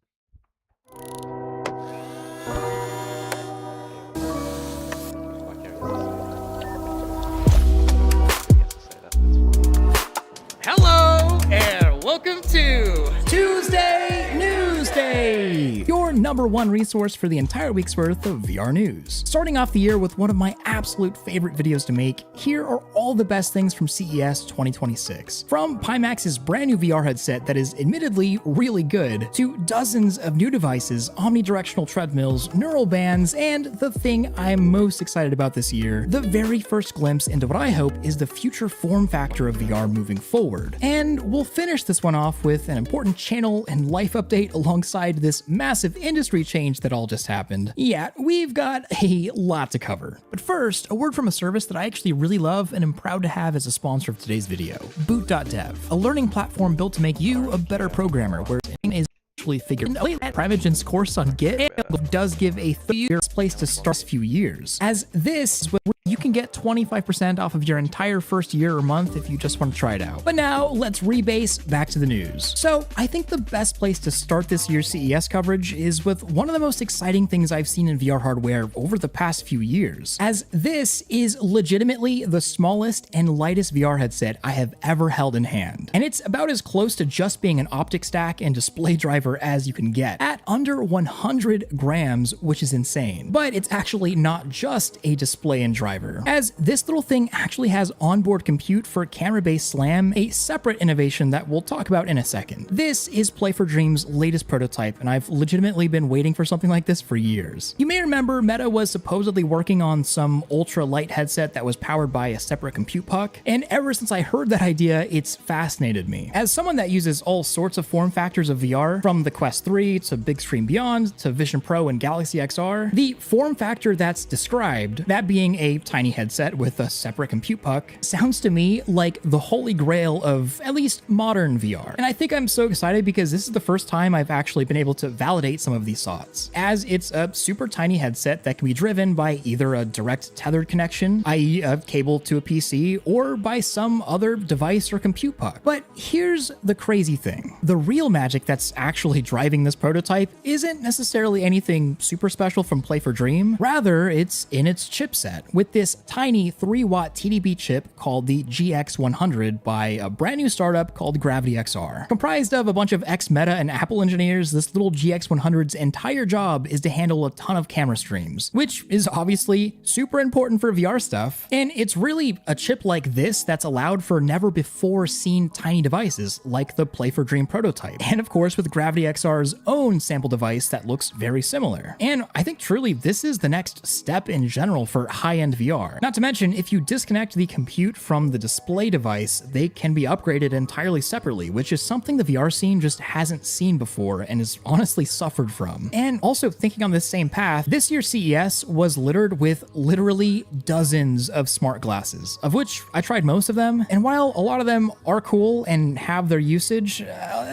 Hello and welcome to Tuesday News Day, your #1 resource for the entire week's worth of VR news. Starting off the year with one of my absolute favorite videos to make, here are all the best things from CES 2026. From Pimax's brand new VR headset that is admittedly really good, to dozens of new devices, omnidirectional treadmills, neural bands, and the thing I'm most excited about this year, the very first glimpse into what I hope is the future form factor of VR moving forward. And we'll finish this one off with an important channel and life update alongside this massive industry change that all just happened. Yeah, we've got a lot to cover. But first, a word from a service that I actually really love and am proud to have as a sponsor of today's video, Boot.dev, a learning platform built to make you a better programmer, where it is actually figured out. Privagen's course on Git does give a 3-year place to start a few years, as this is where you can get 25% off of your entire first year or month if you just want to try it out. But now, let's rebase back to the news. So, I think the best place to start this year's CES coverage is with one of the most exciting things I've seen in VR hardware over the past few years, as this is legitimately the smallest and lightest VR headset I have ever held in hand. And it's about as close to just being an optic stack and display driver as you can get, at under 100 grams, which is insane. But it's actually not just a display and driver, as this little thing actually has onboard compute for camera-based SLAM, a separate innovation that we'll talk about in a second. This is Play for Dream's latest prototype, and I've legitimately been waiting for something like this for years. You may remember Meta was supposedly working on some ultra-light headset that was powered by a separate compute puck, and ever since I heard that idea, it's fascinated me. As someone that uses all sorts of form factors of VR, from the Quest 3 to Big Screen Beyond to Vision Pro and Galaxy XR, the form factor that's described, that being a tiny headset with a separate compute puck, sounds to me like the holy grail of at least modern VR. And I think I'm so excited because this is the first time I've actually been able to validate some of these thoughts, as it's a super tiny headset that can be driven by either a direct tethered connection, i.e. a cable to a PC, or by some other device or compute puck. But here's the crazy thing. The real magic that's actually driving this prototype isn't necessarily anything super special from Play for Dream. Rather, it's in its chipset, with this tiny 3-watt TDP chip called the GX100 by a brand new startup called Gravity XR. Comprised of a bunch of ex-Meta and Apple engineers, this little GX100's entire job is to handle a ton of camera streams, which is obviously super important for VR stuff. And it's really a chip like this that's allowed for never before seen tiny devices like the Play for Dream prototype. And of course with Gravity XR's own sample device that looks very similar. And I think truly this is the next step in general for high-end VR. VR. Not to mention, if you disconnect the compute from the display device, they can be upgraded entirely separately, which is something the VR scene just hasn't seen before and has honestly suffered from. And also thinking on this same path, this year's CES was littered with literally dozens of smart glasses, of which I tried most of them, and while a lot of them are cool and have their usage,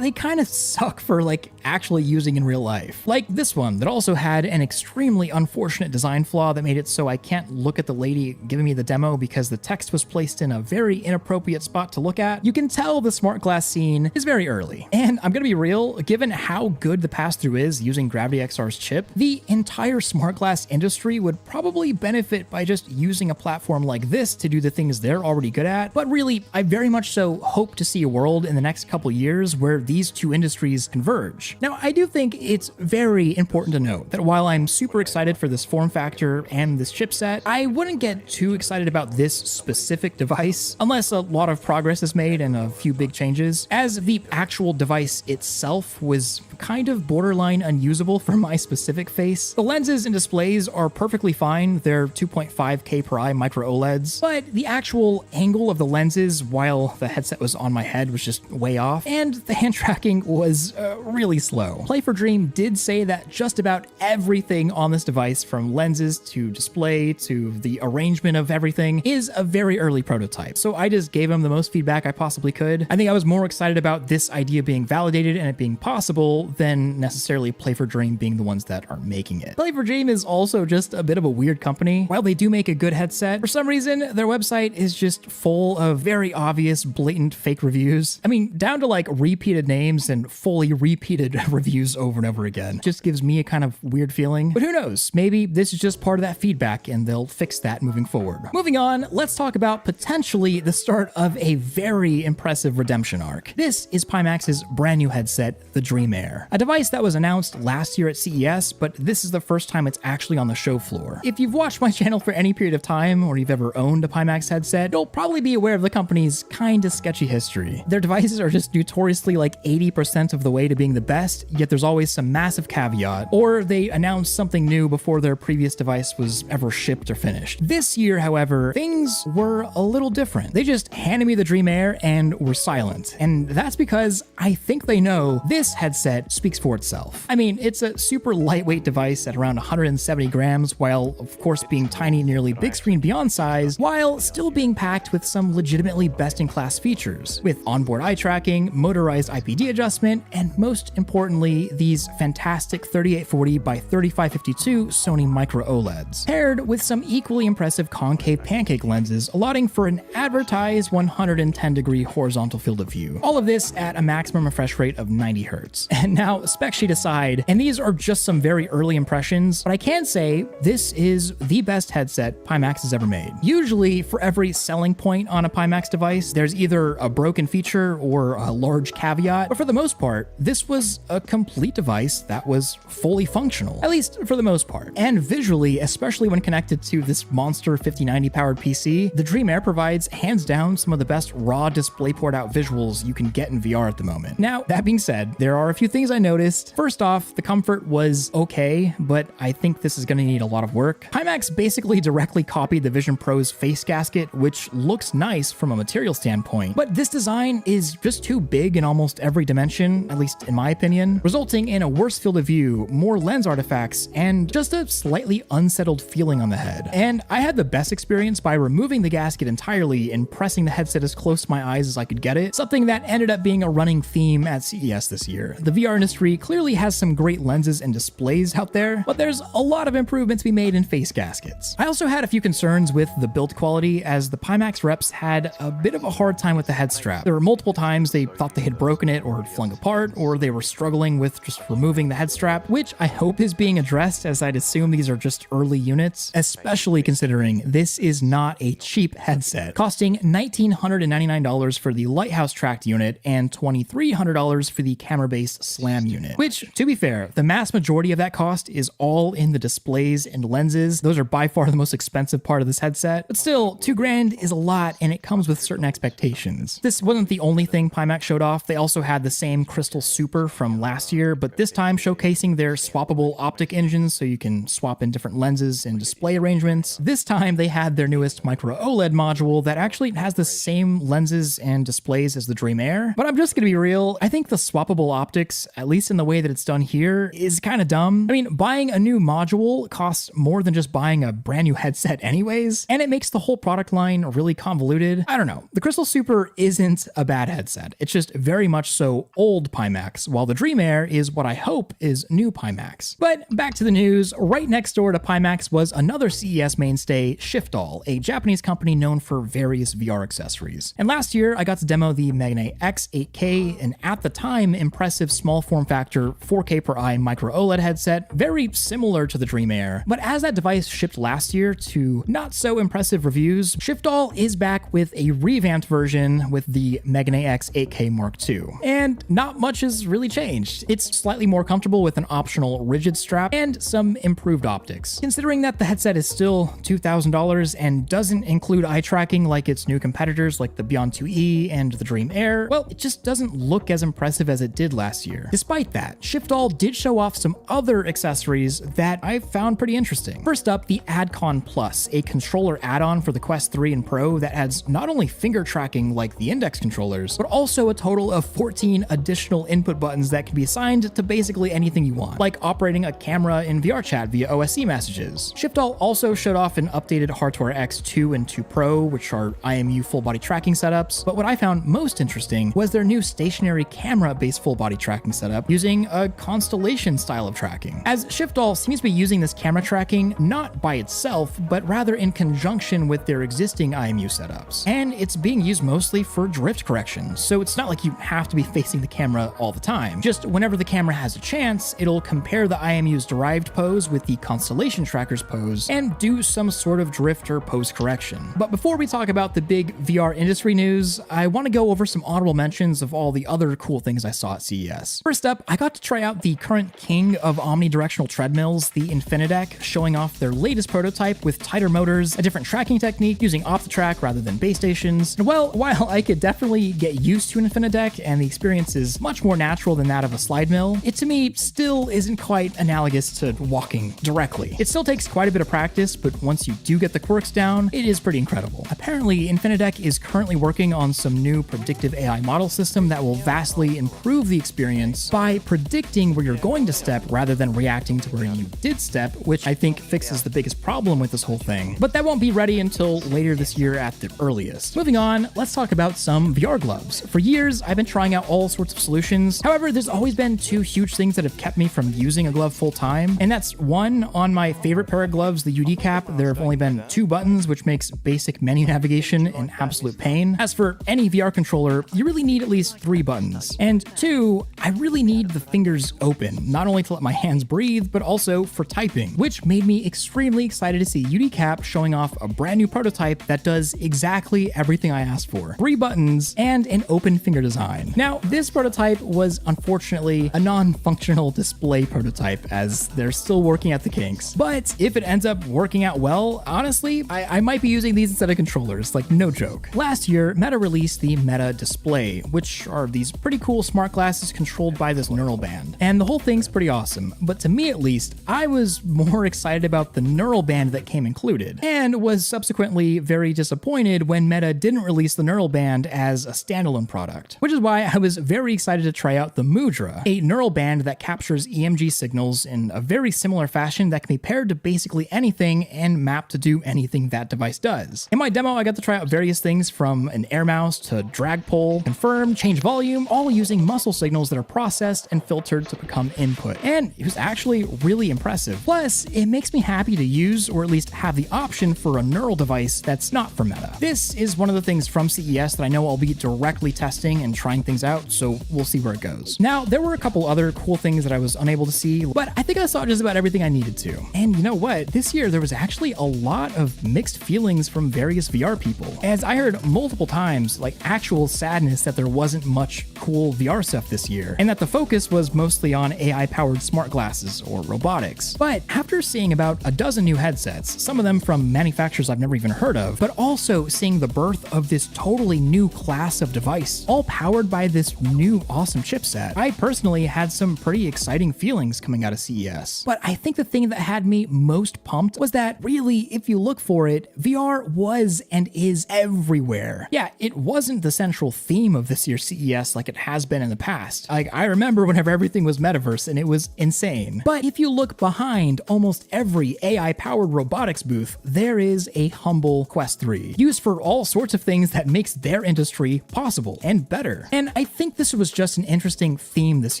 they kind of suck for like actually using in real life. Like this one that also had an extremely unfortunate design flaw that made it so I can't look at the lady giving me the demo because the text was placed in a very inappropriate spot to look at. You can tell the smart glass scene is very early. And I'm gonna be real, given how good the pass-through is using Gravity XR's chip, the entire smart glass industry would probably benefit by just using a platform like this to do the things they're already good at. But really, I very much so hope to see a world in the next couple years where these two industries converge. Now, I do think it's very important to note that while I'm super excited for this form factor and this chipset, I wouldn't get too excited about this specific device unless a lot of progress is made and a few big changes, as the actual device itself was kind of borderline unusable for my specific face. The lenses and displays are perfectly fine. They're 2.5K per eye micro OLEDs, but the actual angle of the lenses while the headset was on my head was just way off, and the hand tracking was really slow. Play for Dream did say that just about everything on this device, from lenses to display to the arrangement of everything, is a very early prototype. So I just gave him the most feedback I possibly could. I think I was more excited about this idea being validated and it being possible than necessarily Play for Dream being the ones that are making it. Play for Dream is also just a bit of a weird company. While they do make a good headset, for some reason their website is just full of very obvious, blatant fake reviews. I mean, down to like repeated names and fully repeated reviews over and over again. Just gives me a kind of weird feeling. But who knows? Maybe this is just part of that feedback and they'll fix that moving forward. Moving on, let's talk about potentially the start of a very impressive redemption arc. This is Pimax's brand new headset, the Dream Air, a device that was announced last year at CES, but this is the first time it's actually on the show floor. If you've watched my channel for any period of time, or you've ever owned a Pimax headset, you'll probably be aware of the company's kinda sketchy history. Their devices are just notoriously like 80% of the way to being the best, yet there's always some massive caveat, or they announce something new before their previous device was ever shipped or finished. This year, however, things were a little different. They just handed me the Dream Air and were silent. And that's because I think they know this headset speaks for itself. I mean, it's a super lightweight device at around 170 grams, while of course being tiny, nearly big screen beyond size, while still being packed with some legitimately best-in-class features, with onboard eye tracking, motorized IPD adjustment, and most importantly, these fantastic 3840 by 3552 Sony micro OLEDs, paired with some equally impressive concave pancake lenses, allotting for an advertised 110-degree horizontal field of view. All of this at a maximum refresh rate of 90 Hz. And now, spec sheet aside, and these are just some very early impressions, but I can say this is the best headset Pimax has ever made. Usually, for every selling point on a Pimax device, there's either a broken feature or a large caveat, but for the most part, this was a complete device that was fully functional, at least for the most part. And visually, especially when connected to this monster 5090 powered PC, the Dream Air provides hands down some of the best raw DisplayPort out visuals you can get in VR at the moment. Now, that being said, there are a few things I noticed. First off, the comfort was okay, but I think this is going to need a lot of work. Pimax basically directly copied the Vision Pro's face gasket, which looks nice from a material standpoint, but this design is just too big in almost every dimension, at least in my opinion, resulting in a worse field of view, more lens artifacts, and just a slightly unsettled feeling on the head. And I had the best experience by removing the gasket entirely and pressing the headset as close to my eyes as I could get it, something that ended up being a running theme at CES this year. The VR industry clearly has some great lenses and displays out there, but there's a lot of improvements to be made in face gaskets. I also had a few concerns with the build quality, as the Pimax reps had a bit of a hard time with the head strap. There were multiple times they thought they had broken it or had flung apart, or they were struggling with just removing the head strap, which I hope is being addressed, as I'd assume these are just early units, especially considering this is not a cheap headset, costing $1,999 for the Lighthouse tracked unit and $2,300 for the camera-based Slam unit, which, to be fair, the mass majority of that cost is all in the displays and lenses. Those are by far the most expensive part of this headset, but still, $2,000 is a lot and it comes with certain expectations. This wasn't the only thing Pimax showed off. They also also had the same Crystal Super from last year, but this time showcasing their swappable optic engines so you can swap in different lenses and display arrangements. This time they had their newest micro OLED module that actually has the same lenses and displays as the Dream Air. But I'm just gonna be real, I think the swappable optics, at least in the way that it's done here, is kind of dumb. I mean, buying a new module costs more than just buying a brand new headset anyways, and it makes the whole product line really convoluted. I don't know. The Crystal Super isn't a bad headset. It's just very much so old Pimax, while the Dream Air is what I hope is new Pimax. But back to the news, right next door to Pimax was another CES mainstay, Shiftall, a Japanese company known for various VR accessories. And last year, I got to demo the Magnite X 8K, an at the time impressive small form factor 4K per eye micro OLED headset, very similar to the Dream Air. But as that device shipped last year to not so impressive reviews, Shiftall is back with a revamped version with the Magnite X 8K Mark II. And not much has really changed. It's slightly more comfortable with an optional rigid strap and some improved optics. Considering that the headset is still $2,000 and doesn't include eye tracking like its new competitors like the Beyond 2E and the Dream Air, well, it just doesn't look as impressive as it did last year. Despite that, Shiftall did show off some other accessories that I found pretty interesting. First up, the AdCon Plus, a controller add-on for the Quest 3 and Pro that adds not only finger tracking like the index controllers, but also a total of 14 additional input buttons that can be assigned to basically anything you want, like operating a camera in VR chat via OSC messages. Shiftall also showed off an updated Hardware X2 and 2 Pro, which are IMU full body tracking setups, but what I found most interesting was their new stationary camera-based full body tracking setup using a constellation style of tracking. As Shiftall seems to be using this camera tracking not by itself, but rather in conjunction with their existing IMU setups. And it's being used mostly for drift correction, so it's not like you have to be facing the camera all the time. Just whenever the camera has a chance, it'll compare the IMU's derived pose with the constellation tracker's pose and do some sort of drift or pose correction. But before we talk about the big VR industry news, I want to go over some honorable mentions of all the other cool things I saw at CES. First up, I got to try out the current king of omnidirectional treadmills, the Infinitec, showing off their latest prototype with tighter motors, a different tracking technique using OptiTrack rather than base stations. And well, while I could definitely get used to an Infinitec and the experience is much more natural than that of a slide mill, it to me still isn't quite analogous to walking directly. It still takes quite a bit of practice, but once you do get the quirks down, it is pretty incredible. Apparently, Infinitec is currently working on some new predictive AI model system that will vastly improve the experience by predicting where you're going to step rather than reacting to where you did step, which I think fixes the biggest problem with this whole thing. But that won't be ready until later this year at the earliest. Moving on, let's talk about some VR gloves. For years, I've been trying out all sorts of solutions. However, there's always been two huge things that have kept me from using a glove full time, and that's one, on my favorite pair of gloves, the UD cap, there have only been 2 buttons, which makes basic menu navigation an absolute pain. As for any VR controller, you really need at least 3 buttons. And 2, I really need the fingers open, not only to let my hands breathe, but also for typing, which made me extremely excited to see UD cap showing off a brand new prototype that does exactly everything I asked for. 3 buttons and an open finger design. Now, this prototype was unfortunately a non-functional display prototype, as they're still working at the kinks. But if it ends up working out well, honestly, I might be using these instead of controllers, like no joke. Last year, Meta released the Meta Display, which are these pretty cool smart glasses controlled by this neural band. And the whole thing's pretty awesome, but to me at least, I was more excited about the neural band that came included, and was subsequently very disappointed when Meta didn't release the neural band as a standalone product. Which is why I was very excited to try out the Mudra, a neural band that captures EMG signals in a very similar fashion that can be paired to basically anything and mapped to do anything that device does. In my demo, I got to try out various things from an air mouse to drag pull, confirm, change volume, all using muscle signals that are processed and filtered to become input. And it was actually really impressive. Plus, it makes me happy to use, or at least have the option for a neural device that's not from Meta. This is one of the things from CES that I know I'll be directly testing and trying things out, so we'll see where it goes. Now, there were a couple other cool things that I was unable to see, but I think I saw just about everything I needed to. And you know what? This year, there was actually a lot of mixed feelings from various VR people, as I heard multiple times, like actual sadness that there wasn't much cool VR stuff this year, and that the focus was mostly on AI-powered smart glasses or robotics. But after seeing about a dozen new headsets, some of them from manufacturers I've never even heard of, but also seeing the birth of this totally new class of device, all powered by by this new awesome chipset. I personally had some pretty exciting feelings coming out of CES, but I think the thing that had me most pumped was that really, if you look for it, VR was and is everywhere. Yeah, it wasn't the central theme of this year's CES like it has been in the past. Like, I remember whenever everything was metaverse and it was insane. But if you look behind almost every AI-powered robotics booth, there is a humble Quest 3, used for all sorts of things that makes their industry possible and better. And I think this was just an interesting theme this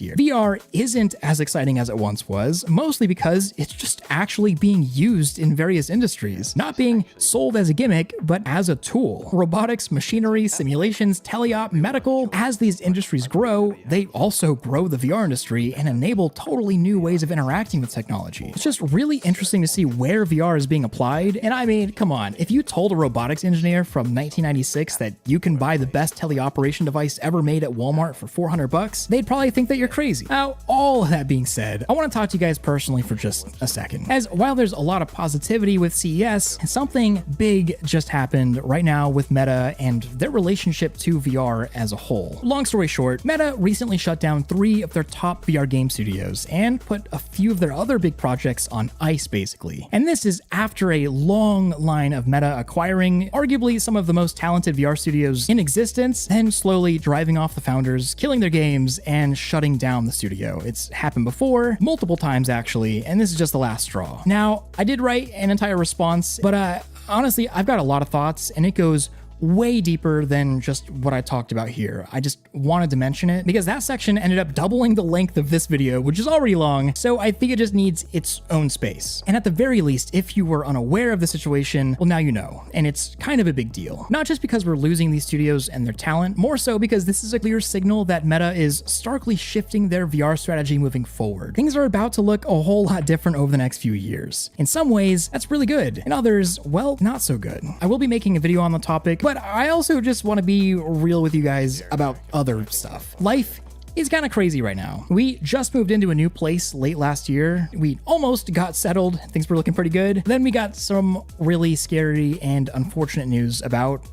year. VR isn't as exciting as it once was, mostly because it's just actually being used in various industries, not being sold as a gimmick, but as a tool. Robotics, machinery, simulations, teleop, medical, as these industries grow, they also grow the VR industry and enable totally new ways of interacting with technology. It's just really interesting to see where VR is being applied. And I mean, come on, if you told a robotics engineer from 1996 that you can buy the best teleoperation device ever made at Walmart for $400, they'd probably think that you're crazy. Now, all of that being said, I want to talk to you guys personally for just a second. As while there's a lot of positivity with CES, something big just happened right now with Meta and their relationship to VR as a whole. Long story short, Meta recently shut down 3 of their top VR game studios and put a few of their other big projects on ice, basically. And this is after a long line of Meta acquiring arguably some of the most talented VR studios in existence, and slowly driving off the founders, killing their games, and shutting down the studio. It's happened before, multiple times actually, and this is just the last straw. Now, I did write an entire response, but honestly, I've got a lot of thoughts, and it goes way deeper than just what I talked about here. I just wanted to mention it because that section ended up doubling the length of this video, which is already long, so I think it just needs its own space. And at the very least, if you were unaware of the situation, well, now you know, and it's kind of a big deal. Not just because we're losing these studios and their talent, more so because this is a clear signal that Meta is starkly shifting their VR strategy moving forward. Things are about to look a whole lot different over the next few years. In some ways, that's really good. In others, well, not so good. I will be making a video on the topic, but I also just want to be real with you guys about other stuff. Life is kind of crazy right now. We just moved into a new place late last year. We almost got settled. Things were looking pretty good. Then we got some really scary and unfortunate news about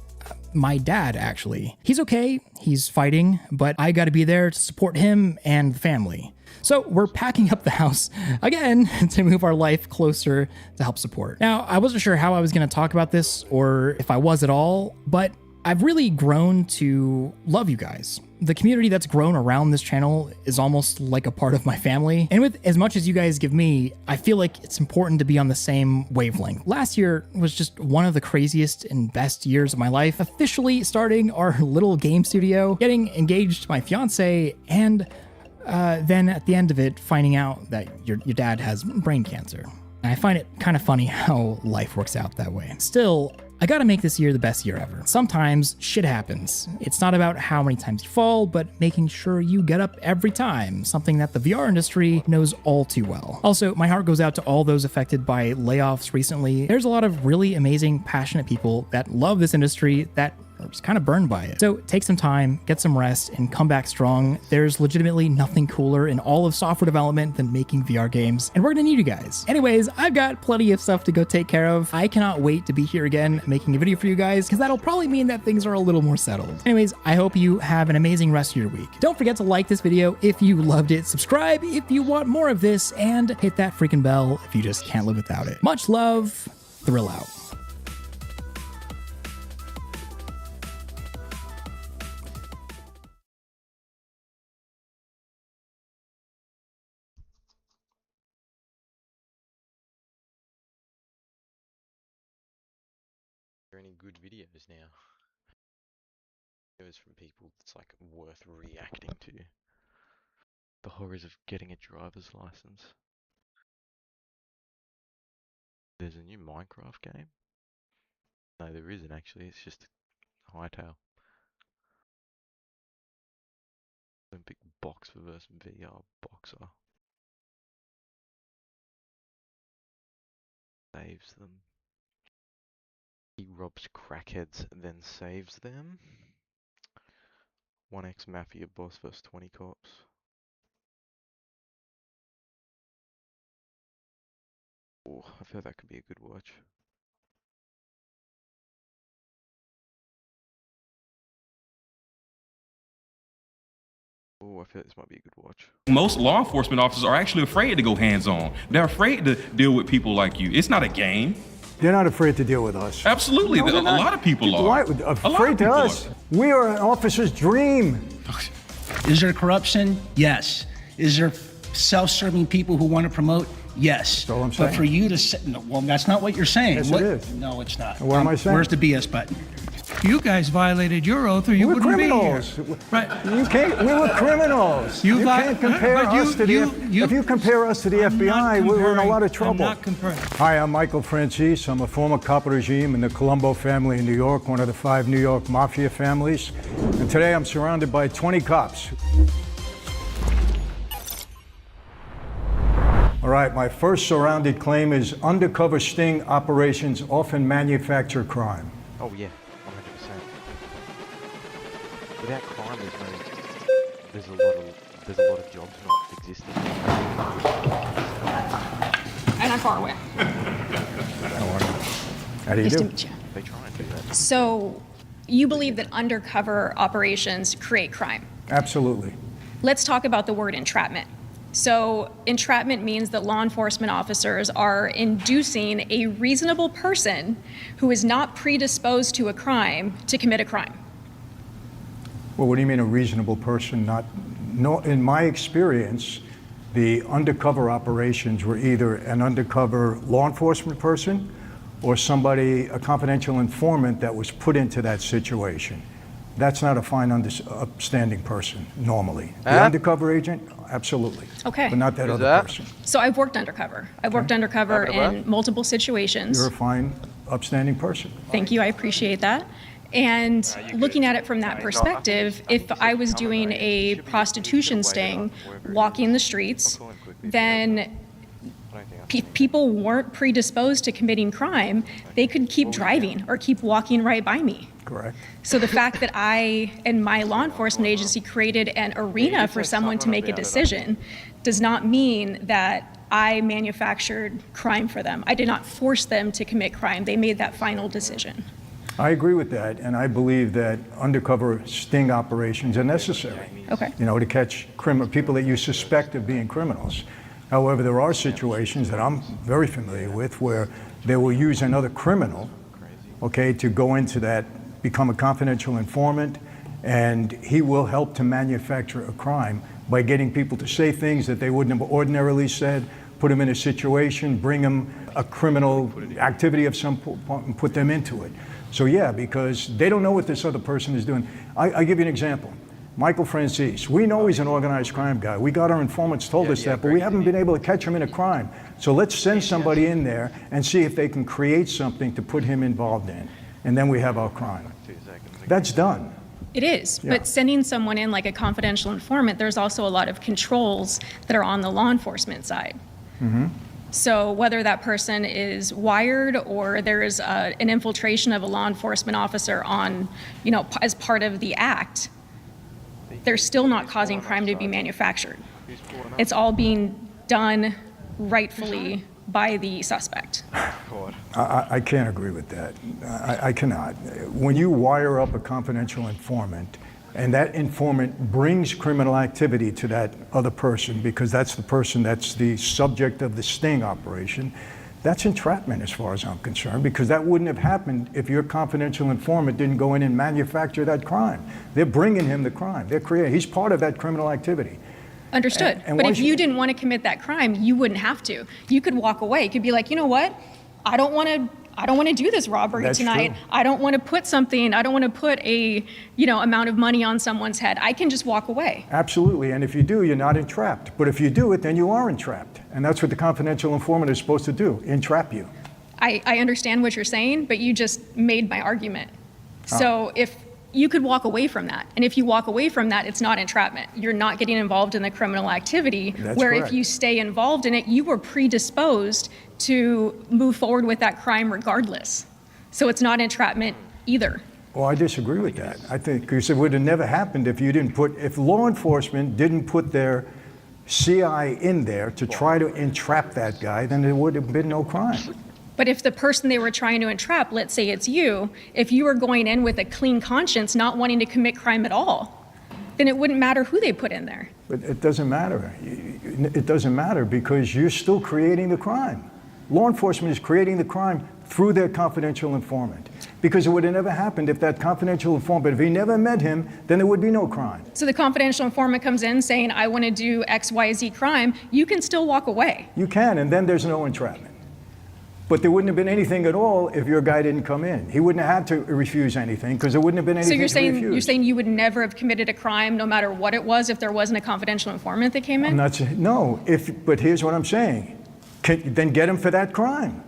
my dad, actually. He's okay. He's fighting, but I got to be there to support him and the family. So we're packing up the house again to move our life closer to help support. Now, I wasn't sure how I was going to talk about this or if I was at all, but I've really grown to love you guys. The community that's grown around this channel is almost like a part of my family. And with as much as you guys give me, I feel like it's important to be on the same wavelength. Last year was just one of the craziest and best years of my life, officially starting our little game studio, getting engaged to my fiance, and then at the end of it, finding out that your dad has brain cancer. And I find it kind of funny how life works out that way. Still, I gotta make this year the best year ever. Sometimes shit happens. It's not about how many times you fall, but making sure you get up every time, something that the VR industry knows all too well. Also, my heart goes out to all those affected by layoffs recently. There's a lot of really amazing, passionate people that love this industry that are just kind of burned by it. So take some time, get some rest, and come back strong. There's legitimately nothing cooler in all of software development than making VR games, and we're gonna need you guys. Anyways, I've got plenty of stuff to go take care of. I cannot wait to be here again making a video for you guys, because that'll probably mean that things are a little more settled. Anyways, I hope you have an amazing rest of your week. Don't forget to like this video if you loved it, subscribe if you want more of this, and hit that freaking bell if you just can't live without it. Much love, Thrill out.
Are any good videos now? Videos from people that's like worth reacting to. The horrors of getting a driver's license. There's a new Minecraft game? No, there isn't actually, it's just Hightail. Olympic boxer versus VR boxer. Saves them. He robs crackheads, then saves them. 1x Mafia boss vs 20 cops. Oh, I feel that could be a good watch. Oh, I feel this might be a good watch.
Most law enforcement officers are actually afraid to go hands-on. They're afraid to deal with people like you. It's not a game.
They're not afraid to deal with us.
Absolutely.
No,
a lot of people are.
Why? Afraid to us? We are an officer's dream.
Is there corruption? Yes. Is there self-serving people who want to promote? Yes.
That's all I'm saying.
But for you to say, no, well, that's not what you're saying.
Yes, it is.
No, it's not.
What am I saying?
Where's the BS button?
You guys violated your oath, or you wouldn't
criminals.
be here. Right?
You can't. We were criminals. You can't compare us to the. If you compare us to the FBI, we're in a lot of trouble.
I'm not comparing.
Hi, I'm Michael Francis. I'm a former cop regime in the Colombo family in New York, one of the 5 New York mafia families. And today I'm surrounded by 20 cops. All right, my first surrounded claim is undercover sting operations often manufacture crime.
Oh yeah, 100%. Without crime, there's a lot of jobs not existing.
And I'm far away.
How do you
Nice
do?
to meet you.
They try and do that.
So, you believe that undercover operations create crime?
Absolutely.
Let's talk about the word entrapment. So, entrapment means that law enforcement officers are inducing a reasonable person who is not predisposed to a crime to commit a crime.
Well, what do you mean a reasonable person? No, in my experience, the undercover operations were either an undercover law enforcement person or somebody, a confidential informant that was put into that situation. That's not a fine, upstanding person, normally. The undercover agent, absolutely.
Okay.
But not that other person.
So I've worked undercover. I've worked undercover in multiple situations.
You're a fine, upstanding person.
Thank you, I appreciate that. And looking at it from that perspective, if I was doing a prostitution sting, walking the streets, then people weren't predisposed to committing crime, they could keep driving or keep walking right by me.
Correct.
So the fact that I and my law enforcement agency created an arena for someone to make a decision does not mean that I manufactured crime for them. I did not force them to commit crime. They made that final decision.
I agree with that, and I believe that undercover sting operations are necessary.
Okay.
You know, to catch people that you suspect of being criminals. However, there are situations that I'm very familiar with where they will use another criminal, okay, to go into that, become a confidential informant, and he will help to manufacture a crime by getting people to say things that they wouldn't have ordinarily said, put them in a situation, bring them a criminal activity of some point and put them into it. So yeah, because they don't know what this other person is doing. I give you an example. Michael Francis, we know he's an organized crime guy. We got our informants told us that, but we haven't been able to catch him in a crime. So let's send somebody in there and see if they can create something to put him involved in. And then we have our crime. That's done.
It is,
Yeah.
but sending someone in like a confidential informant, there's also a lot of controls that are on the law enforcement side.
Mm-hmm.
So whether that person is wired or there is an infiltration of a law enforcement officer on, as part of the act, they're still not causing crime to be manufactured. It's all being done rightfully by the suspect.
I can't agree with that. I cannot. When you wire up a confidential informant and that informant brings criminal activity to that other person because that's the person that's the subject of the sting operation, that's entrapment as far as I'm concerned, because that wouldn't have happened if your confidential informant didn't go in and manufacture that crime. They're bringing him the crime. He's part of that criminal activity.
Understood.
And
but
why
if you didn't want to commit that crime, you wouldn't have to. You could walk away. You could be like, you know what? I don't want to do this robbery
That's
tonight.
true.
I don't want to put a, amount of money on someone's head. I can just walk away.
Absolutely, and if you do, you're not entrapped. But if you do it, then you are entrapped. And that's what the confidential informant is supposed to do, entrap you.
I understand what you're saying, but you just made my argument. So if you could walk away from that, and if you walk away from that, it's not entrapment. You're not getting involved in the criminal activity,
That's
where
correct.
if you stay involved in it, you were predisposed to move forward with that crime regardless. So it's not entrapment either.
Well, I disagree with that. I think you said it would have never happened if law enforcement didn't put their CI in there to try to entrap that guy, then there would have been no crime.
But if the person they were trying to entrap, let's say it's you, if you were going in with a clean conscience, not wanting to commit crime at all, then it wouldn't matter who they put in there.
But it doesn't matter. It doesn't matter because you're still creating the crime. Law enforcement is creating the crime through their confidential informant. Because it would have never happened if that confidential informant, if he never met him, then there would be no crime.
So the confidential informant comes in saying, I want to do X, Y, Z crime, you can still walk away.
You can, and then there's no entrapment. But there wouldn't have been anything at all if your guy didn't come in. He wouldn't have had to refuse anything because there wouldn't have been anything to refuse.
So you're saying you would never have committed a crime no matter what it was if there wasn't a confidential informant that came in?
I'm not saying, no, but here's what I'm saying. Then get him for that crime.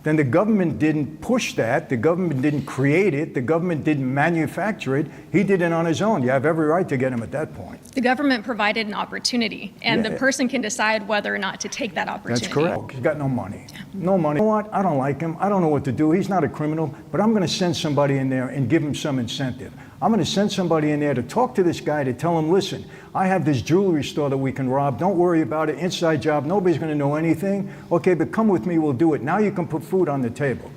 Then the government didn't push that. The government didn't create it. The government didn't manufacture it. He did it on his own. You have every right to get him at that point.
The government provided an opportunity, and the person can decide whether or not to take that opportunity.
That's correct. He's got no money. No money. You know what? I don't like him. I don't know what to do. He's not a criminal, but I'm going to send somebody in there and give him some incentive. I'm going to send somebody in there to talk to this guy to tell him, listen, I have this jewelry store that we can rob. Don't worry about it. Inside job. Nobody's going to know anything. Okay, but come with me. We'll do it. Now you can put food on the table.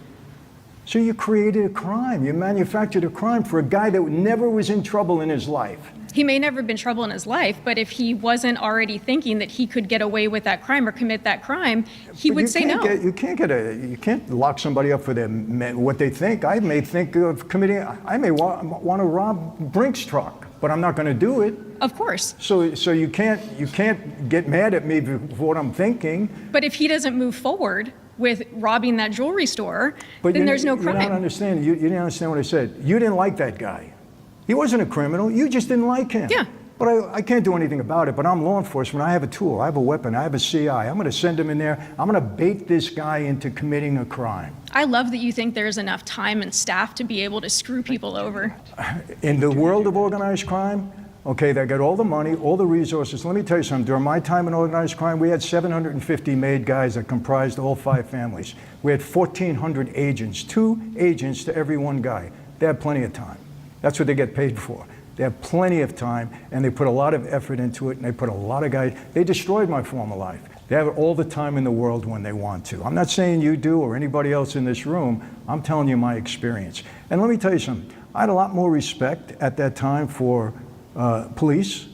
So you created a crime. You manufactured a crime for a guy that never was in trouble in his life.
He may never have been in trouble in his life, but if he wasn't already thinking that he could get away with that crime or commit that crime, he would say no.
You can't lock somebody up for what they think. I may think of committing, I may want to rob Brink's truck, but I'm not going to do it.
Of course.
So you can't get mad at me for what I'm thinking.
But if he doesn't move forward with robbing that jewelry store, then there's no crime.
You don't understand. You didn't understand what I said. You didn't like that guy. He wasn't a criminal. You just didn't like him.
Yeah.
But I can't do anything about it. But I'm law enforcement. I have a tool. I have a weapon. I have a CI. I'm going to send him in there. I'm going to bait this guy into committing a crime.
I love that you think there's enough time and staff to be able to screw people over.
In the world of organized crime, okay, they got all the money, all the resources. Let me tell you something. During my time in organized crime, we had 750 made guys that comprised all 5 families. We had 1,400 agents, 2 agents to every 1 guy. They had plenty of time. That's what they get paid for. They have plenty of time, and they put a lot of effort into it, and they put a lot of guys. They destroyed my former life. They have all the time in the world when they want to. I'm not saying you do or anybody else in this room. I'm telling you my experience. And let me tell you something. I had a lot more respect at that time for police.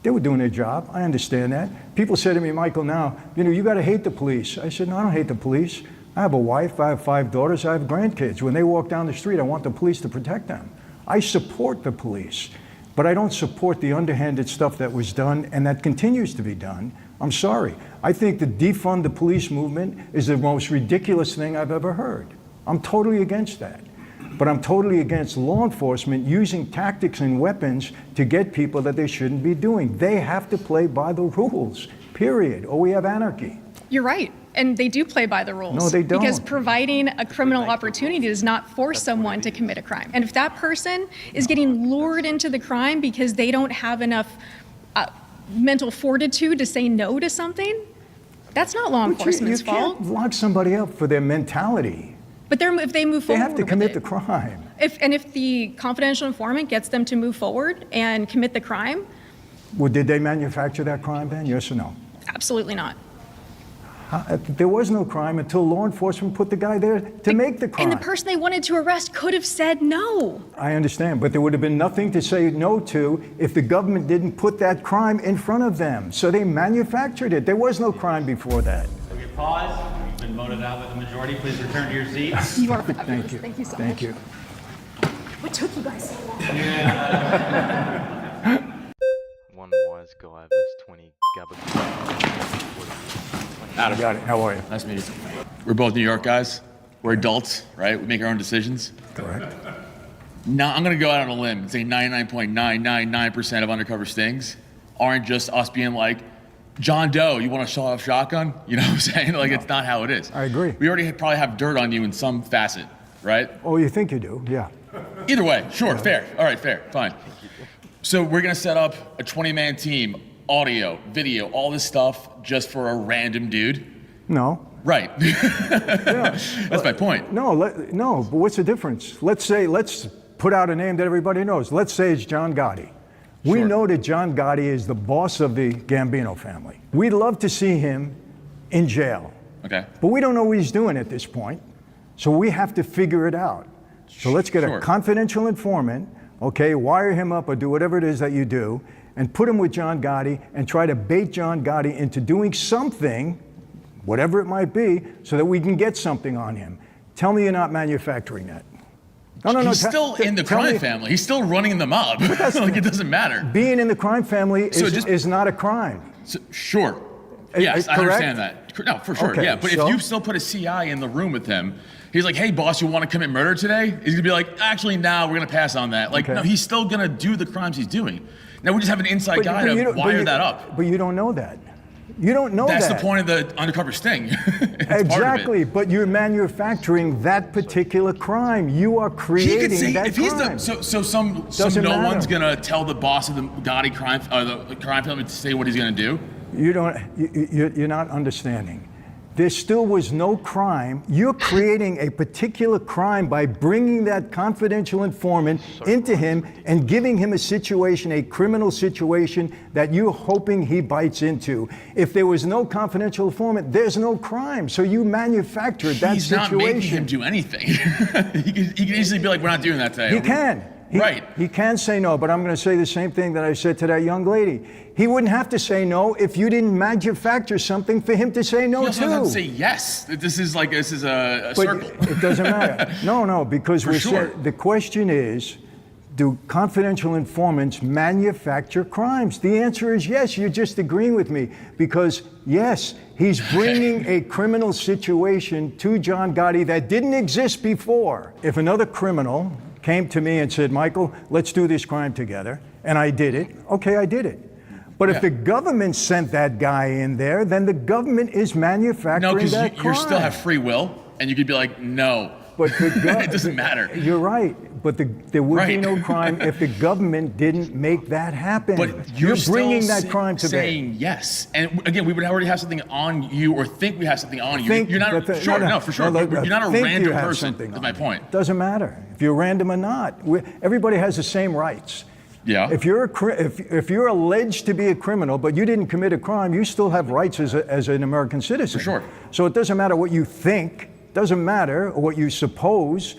They were doing their job. I understand that. People say to me, Michael, now, you got to hate the police. I said, no, I don't hate the police. I have a wife. I have 5 daughters. I have grandkids. When they walk down the street, I want the police to protect them. I support the police, but I don't support the underhanded stuff that was done and that continues to be done. I'm sorry. I think the defund the police movement is the most ridiculous thing I've ever heard. I'm totally against that. But I'm totally against law enforcement using tactics and weapons to get people that they shouldn't be doing. They have to play by the rules, period, or we have anarchy.
You're right. And they do play by the rules.
No, they don't.
Because providing a criminal opportunity does not force someone to commit a crime. And if that person is getting lured into the crime because they don't have enough mental fortitude to say no to something, that's not law enforcement's fault.
You can't lock somebody up for their mentality.
But if they move forward,
they have to commit the crime.
If the confidential informant gets them to move forward and commit the crime.
Well, did they manufacture that crime then? Yes or no?
Absolutely not.
There was no crime until law enforcement put the guy there to make the crime.
And the person they wanted to arrest could have said no.
I understand, but there would have been nothing to say no to if the government didn't put that crime in front of them. So they manufactured it. There was no crime before that.
Okay, pause. You've been voted out by the majority. Please return to your seats.
You are fabulous.
Thank you.
Thank you so much.
Thank you.
What took you guys so long?
One wise guy versus 20 gabagoo.
Adam.
Got it. How are you?
Nice to meet you. We're both New York guys. We're adults, right? We make our own decisions.
Correct.
Now, I'm going to go out on a limb and say 99.999% of undercover stings aren't just us being like, John Doe, you want a sawed-off shotgun? You know what I'm saying? Like, no. It's not how it is.
I agree.
We already probably have dirt on you in some facet, right?
Oh, you think you do? Yeah.
Either way, sure, fair. All right, fair, fine. So we're going to set up a 20-man team, audio, video, all this stuff just for a random dude?
No.
Right.
Yeah.
That's my point.
No, but what's the difference? Let's put out a name that everybody knows. Let's say it's John Gotti. We know that John Gotti is the boss of the Gambino family. We'd love to see him in jail.
Okay.
But we don't know what he's doing at this point. So we have to figure it out. So let's get a confidential informant. okay, wire him up or do whatever it is that you do, and put him with John Gotti and try to bait John Gotti into doing something, whatever it might be, so that we can get something on him. Tell me you're not manufacturing that. No.
He's still in the crime family. He's still running the mob. Like, it doesn't matter.
Being in the crime family is not a crime.
Sure. Yes, I understand that. No, for sure.
Okay,
yeah, but if you still put a CI in the room with him, he's like, hey, boss, you want to commit murder today? He's going to be like, actually, no, we're going to pass on that. Like, no, he's still going to do the crimes he's doing. Now, we just have an inside guy to wire that up.
But you don't know that. You don't know that.
That's the point of the undercover sting.
Exactly, but you're manufacturing that particular crime. You are creating that crime.
So no one's gonna tell the boss of the Gotti crime, the crime family, to say what he's gonna do.
You're not understanding. There still was no crime. You're creating a particular crime by bringing that confidential informant into him and giving him a situation, a criminal situation that you're hoping he bites into. If there was no confidential informant, there's no crime. So you manufactured that situation.
He's not making him do anything. he can easily be like, we're not doing that today.
He can. He can say no, but I'm going to say the same thing that I said to that young lady. He wouldn't have to say no if you didn't manufacture something for him to say no to.
He also doesn't say yes. This is a circle.
It doesn't matter. No, because the question is, do confidential informants manufacture crimes? The answer is yes. You're just agreeing with me because yes, he's bringing a criminal situation to John Gotti that didn't exist before. If another criminal came to me and said, Michael, let's do this crime together, and I did it, okay, I did it. But if the government sent that guy in there, then the government is manufacturing that crime.
You still have free will, and you could be like, no.
But
it doesn't matter.
You're right, but there would be no crime if the government didn't make that happen.
But
you're bringing that crime to bear.
Saying yes, and again, we would already have something on you, or think we have something on you. You're not for sure. You're not a random person. That's my point.
Doesn't matter if you're random or not. Everybody has the same rights.
Yeah.
If you're alleged to be a criminal, but you didn't commit a crime, you still have rights as an American citizen.
For sure.
So it doesn't matter what you think. Doesn't matter, or what you suppose,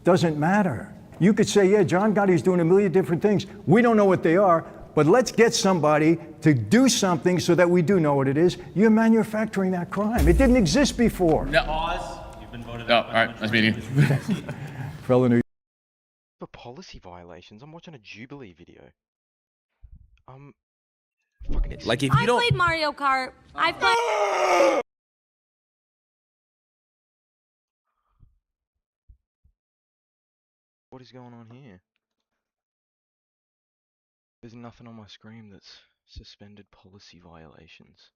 doesn't matter. You could say, yeah, John Gotti's doing a million different things. We don't know what they are, but let's get somebody to do something so that we do know what it is. You're manufacturing that crime. It didn't exist before.
No.
Pause. You've been voted
out. All right, nice meeting you.
Fellow New
For policy violations, I'm watching a Jubilee video.
Like if you don't. I played Mario Kart. I played.
What is going on here? There's nothing on my screen that's suspended policy violations.